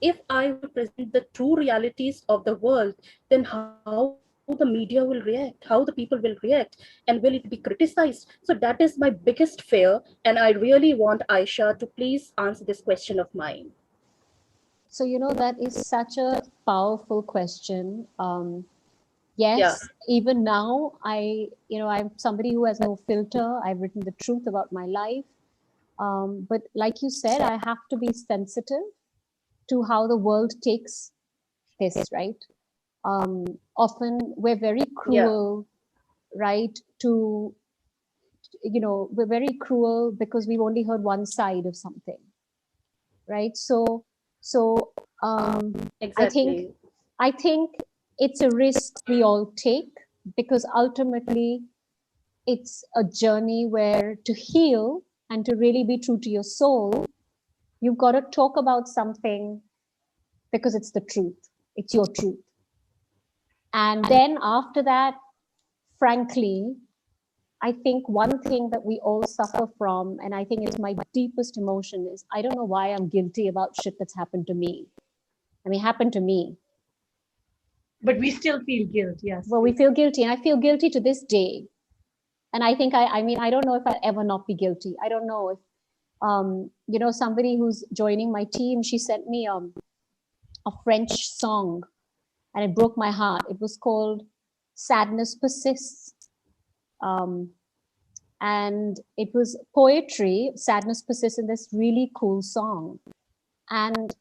if I will present the true realities of the world, then how the media will react, how the people will react, and will it be criticized? So that is my biggest fear, and I really want Aisha to please answer this question of mine. So, that is such a powerful question. Yes, even now, I'm somebody who has no filter. I've written the truth about my life. But like you said, I have to be sensitive to how the world takes this, right? Often we're very cruel, right? We're very cruel because we've only heard one side of something, right? So Exactly. I think it's a risk we all take, because ultimately it's a journey where to heal and to really be true to your soul, you've got to talk about something because it's the truth. It's your truth. And then after that, frankly, I think one thing that we all suffer from, and I think it's my deepest emotion, is I don't know why I'm guilty about shit that's happened to me. I mean, happened to me. But we still feel guilt, yes. Well, we feel guilty. And I feel guilty to this day. And I think, I mean, I don't know if I'll ever not be guilty. I don't know if, somebody who's joining my team, she sent me a French song, and it broke my heart. It was called Sadness Persists. And it was poetry. Sadness persists, in this really cool song. And,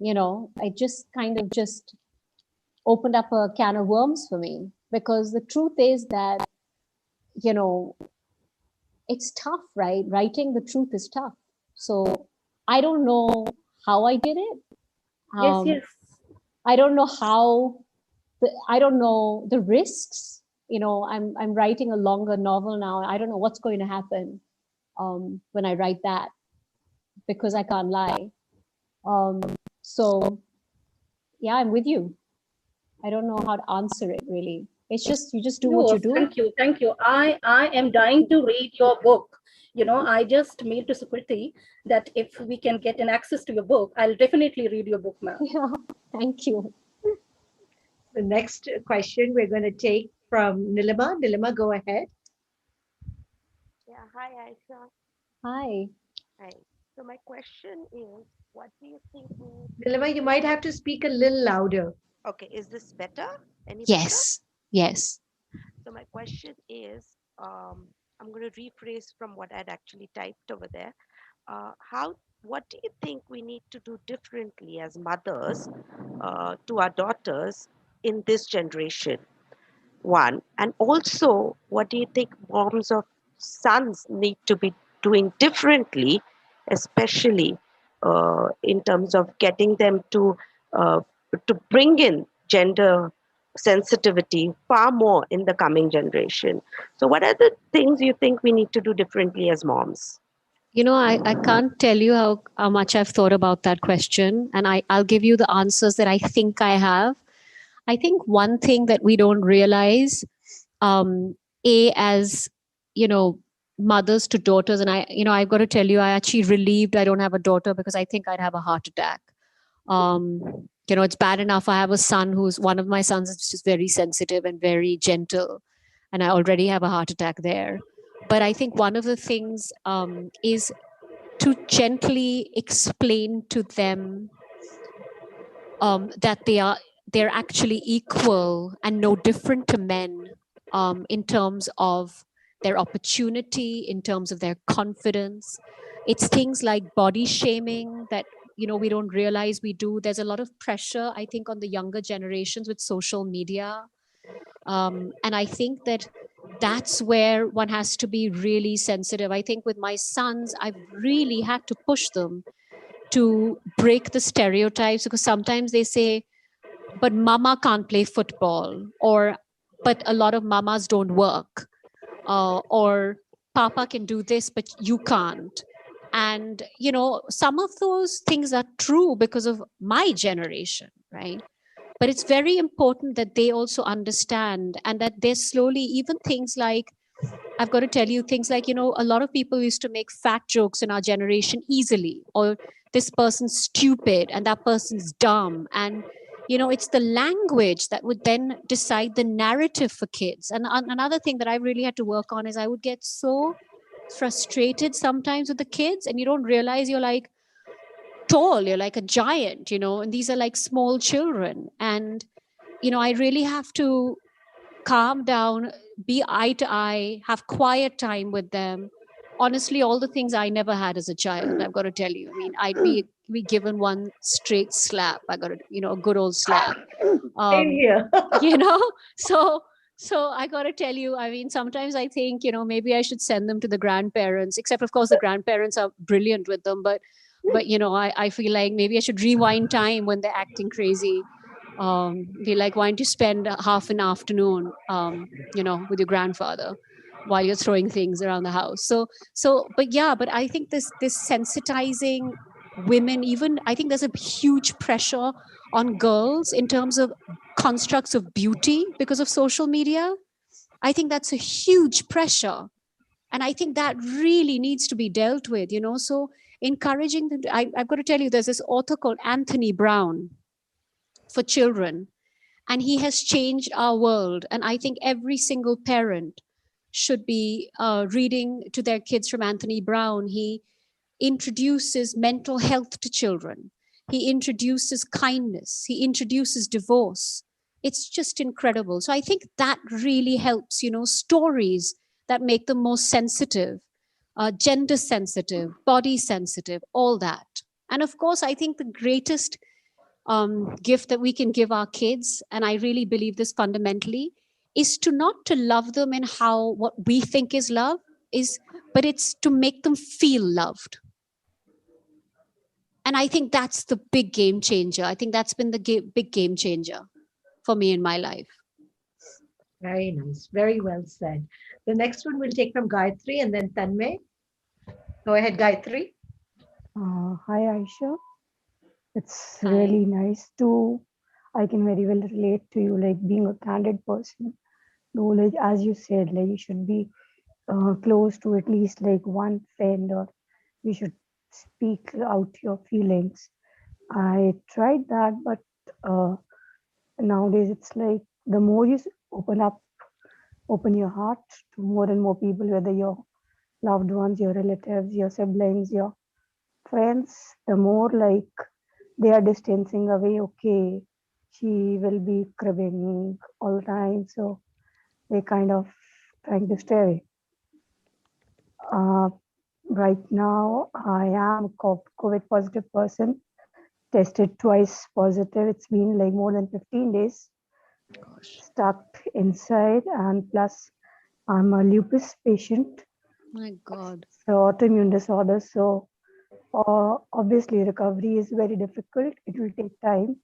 I just kind of just opened up a can of worms for me, because the truth is that, it's tough, right? Writing the truth is tough. So I don't know how I did it. Yes. I don't know I don't know the risks. I'm writing a longer novel now. I don't know what's going to happen when I write that, because I can't lie. So yeah, I'm with you. I don't know how to answer it really. It's just, you just do what you do. Thank you. I am dying to read your book. I just mailed to Sukriti that if we can get an access to your book, I'll definitely read your book, ma'am. Yeah, thank you. The next question we're going to take from Nilima. Nilima, go ahead. Yeah, hi Aisha. Hi. Hi. So my question is, what do you think we need to Nilima, you might have to speak a little louder. Okay, is this better? Any better? Yes. So my question is, I'm going to rephrase from what I'd actually typed over there. What do you think we need to do differently as mothers to our daughters in this generation? One, and also, what do you think moms of sons need to be doing differently, especially in terms of getting them uh, to bring in gender sensitivity far more in the coming generation? So, what are the things you think we need to do differently as moms? I can't tell you how much I've thought about that question, and I'll give you the answers that I think I have. I think one thing that we don't realize, as mothers to daughters, and I've got to tell you, I actually relieved I don't have a daughter, because I think I'd have a heart attack. It's bad enough I have a son, who's one of my sons is just very sensitive and very gentle, and I already have a heart attack there. But I think one of the things is to gently explain to them that they're actually equal and no different to men, in terms of their opportunity, in terms of their confidence. It's things like body shaming that we don't realize we do. There's a lot of pressure, I think, on the younger generations with social media, and I think that's where one has to be really sensitive. I think with my sons, I've really had to push them to break the stereotypes, because sometimes they say, but mama can't play football, or but a lot of mamas don't work, or papa can do this but you can't. And some of those things are true because of my generation, right? But it's very important that they also understand, and that they're slowly, even things like, I've got to tell you, things like, a lot of people used to make fat jokes in our generation easily, or this person's stupid and that person's dumb. And, it's the language that would then decide the narrative for kids. And another thing that I really had to work on is I would get so frustrated sometimes with the kids, and you don't realize, you're like, tall, you're like a giant, and these are like small children. And, I really have to calm down, be eye to eye, have quiet time with them. Honestly, all the things I never had as a child, I've got to tell you. I mean, I'd be given one straight slap. I got to, a good old slap. Same Um, here. you know, so I got to tell you, I mean, sometimes I think, maybe I should send them to the grandparents, except of course the grandparents are brilliant with them, but I feel like maybe I should rewind time when they're acting crazy. Be like, why don't you spend half an afternoon, with your grandfather while you're throwing things around the house. But I think this sensitizing women, even I think there's a huge pressure on girls in terms of constructs of beauty because of social media. I think that's a huge pressure. And I think that really needs to be dealt with, So encouraging them I've got to tell you, there's this author called Anthony Brown for children, and he has changed our world. And I think every single parent should be reading to their kids from Anthony Brown. He introduces mental health to children. He introduces kindness. He introduces divorce. It's just incredible. So I think that really helps, stories that make them more sensitive, gender sensitive, body sensitive, all that. And of course, I think the greatest gift that we can give our kids, and I really believe this fundamentally, is to not to love them in how what we think is love is, but it's to make them feel loved. And I think that's the big game changer. I think that's been the big game changer for me in my life. Very nice. Very well said. The next one we'll take from Gayatri and then Tanmay. Go ahead, Gayatri. Hi, Aisha. It's Hi. really nice to, I can very well relate to you, like being a candid person. No, like as you said, like you should be close to at least like one friend, or you should speak out your feelings. I tried that, but uh, nowadays it's like the more you open your heart to more and more people, whether your loved ones, your relatives, your siblings, your friends, the more like they are distancing away. Okay, she will be cribbing all the time, so they kind of trying to stay away. Uh, right now, I am a COVID positive person, tested twice positive. It's been like more than 15 days stuck inside, and plus, I'm a lupus patient. My God. So, autoimmune disorder. So, obviously, recovery is very difficult. It will take time.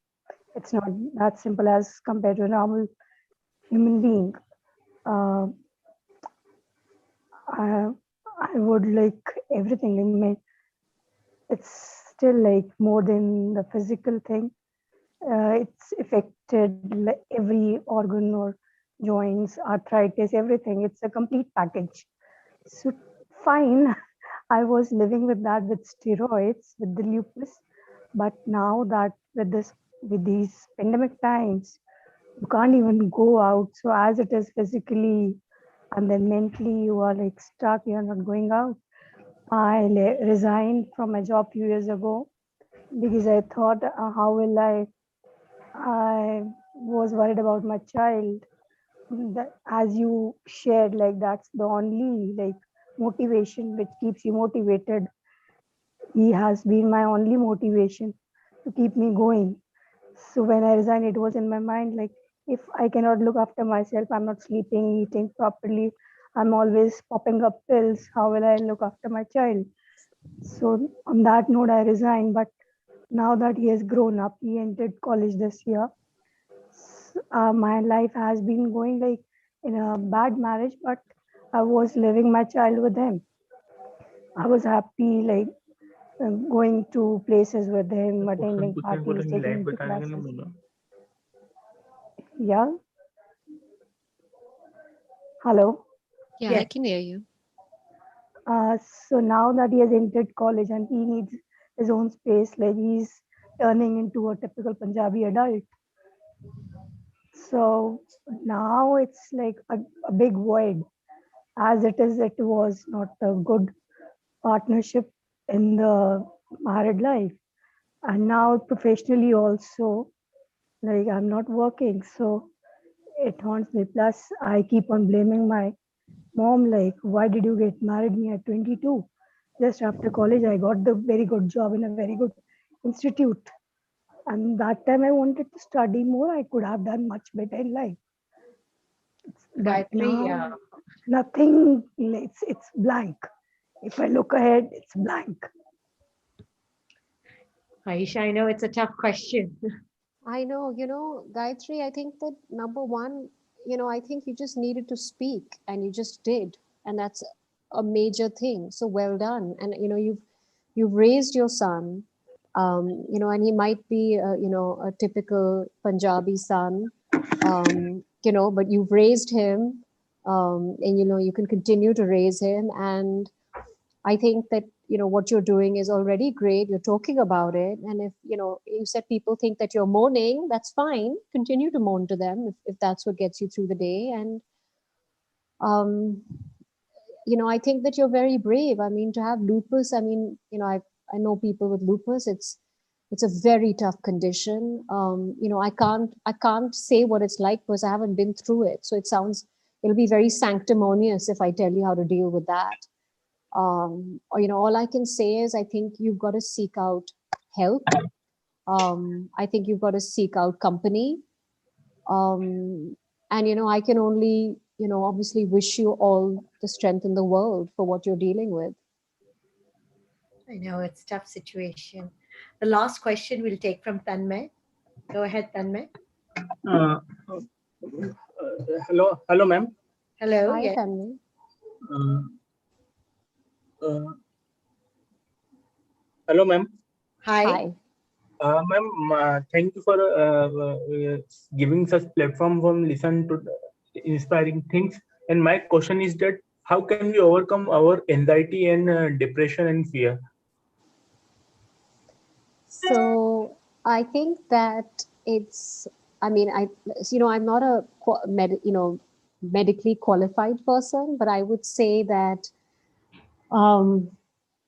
It's not that simple as compared to a normal human being. Uh, I, I would like everything. I mean, it's still like more than the physical thing. It's affected every organ or joints, arthritis, everything. It's a complete package. So fine, I was living with that with steroids, with the lupus, but now that with these pandemic times, you can't even go out. So as it is physically and then mentally, you are like stuck. You're not going out. I resigned from my job few years ago because I thought, how will I was worried about my child. That, as you shared, like that's the only like motivation which keeps you motivated. He has been my only motivation to keep me going. So when I resigned, it was in my mind like, if I cannot look after myself, I'm not sleeping, eating properly, I'm always popping up pills, how will I look after my child? So on that note, I resigned. But now that he has grown up, he entered college this year. My life has been going like in a bad marriage, but I was living my child with him. I was happy, like going to places with him, attending parties, taking him to classes. Yeah. Hello. Yeah, I Yes. can hear you. So now that he has entered college and he needs his own space, like he's turning into a typical Punjabi adult. So now it's like a big void. As it is, it was not a good partnership in the married life. And now professionally also, like I'm not working, so it haunts me. Plus, I keep on blaming my mom, like, why did you get married me at 22? Just after college, I got the very good job in a very good institute. And that time I wanted to study more. I could have done much better in life. But Gayatri, now, nothing, it's blank. If I look ahead, it's blank. Ayesha, I know it's a tough question. I know, Gayatri, I think that number one, I think you just needed to speak and you just did. And that's a major thing. So well done. And, you've raised your son, and he might be, a typical Punjabi son, but you've raised him, and, you can continue to raise him. And I think that what you're doing is already great. You're talking about it, and if you said people think that you're moaning, that's fine. Continue to moan to them if that's what gets you through the day. And um, I think that you're very brave. I mean, to have lupus. I mean, I know people with lupus. It's a very tough condition. I can't say what it's like because I haven't been through it. So it'll be very sanctimonious if I tell you how to deal with that. Or, all I can say is I think you've got to seek out help. I think you've got to seek out company. And I can only obviously wish you all the strength in the world for what you're dealing with. I know it's tough situation. The last question we'll take from Tanmay. Go ahead, Tanmay. Uh, hello, ma'am. Hello. Hi, Yes. Tanvi. Uh, uh, Hello, ma'am. Hi. Hi. Ma'am, thank you for giving such platform for listen to inspiring things. And my question is that how can we overcome our anxiety and depression and fear? So I think that I mean, I'm not a medically qualified person, but I would say that, um,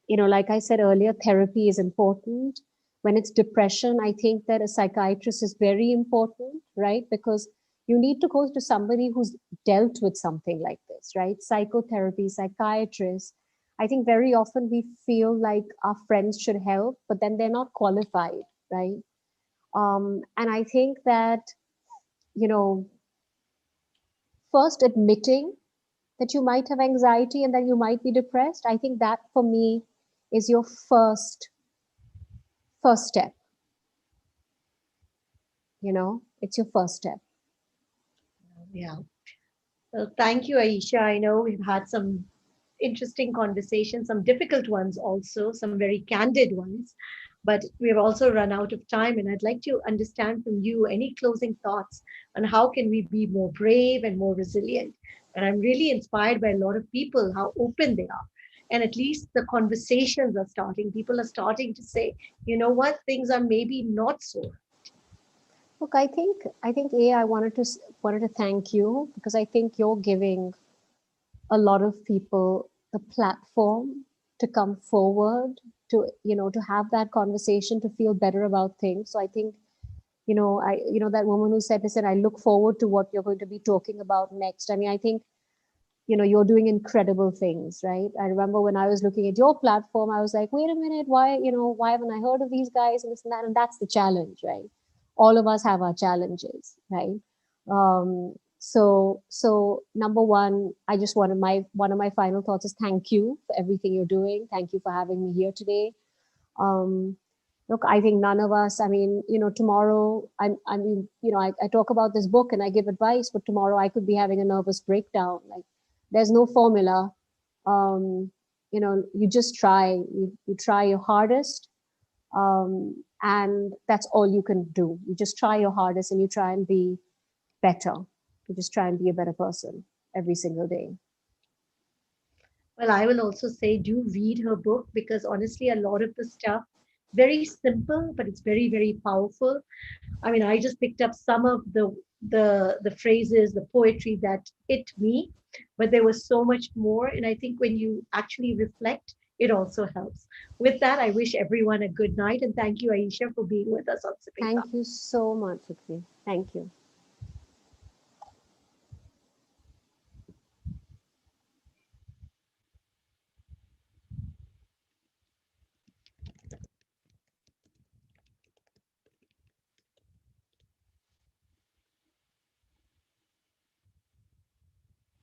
like I said earlier, therapy is important. When it's depression, I think that a psychiatrist is very important, right? Because you need to go to somebody who's dealt with something like this, right? Psychotherapy, psychiatrists. I think very often we feel like our friends should help, but then they're not qualified, right? And I think that, you know, first admitting that you might have anxiety and that you might be depressed, I think that for me is your first step. It's your first step. Yeah. Well, thank you, Aisha. I know we've had some interesting conversations, some difficult ones also, some very candid ones, but we've also run out of time. And I'd like to understand from you any closing thoughts on how can we be more brave and more resilient. And I'm really inspired by a lot of people, how open they are. And at least the conversations are starting. People are starting to say, you know what, things are maybe not so. Look, I think I wanted to thank you because I think you're giving a lot of people the platform to come forward, to have that conversation, to feel better about things. So I think, that woman who said, listen, I look forward to what you're going to be talking about next. I mean, I think, you're doing incredible things, right? I remember when I was looking at your platform, I was like, wait a minute, why haven't I heard of these guys and this and that? And that's the challenge, right? All of us have our challenges, right? So number one, I just wanted one of my final thoughts is thank you for everything you're doing. Thank you for having me here today. Um, Look, I think none of us, I mean, tomorrow, I talk about this book and I give advice, but tomorrow I could be having a nervous breakdown. Like, there's no formula. Um, you just try, you try your hardest. And that's all you can do. You just try your hardest and you try and be better. You just try and be a better person every single day. Well, I will also say do read her book because honestly, a lot of the stuff, very simple, but it's very, very powerful. I mean, I just picked up some of the phrases, the poetry that hit me, but there was so much more. And I think when you actually reflect, it also helps. With that, I wish everyone a good night, and thank you, Ayesha, for being with us on Sipping Cup. Thank you so much, Sukhi. Thank you.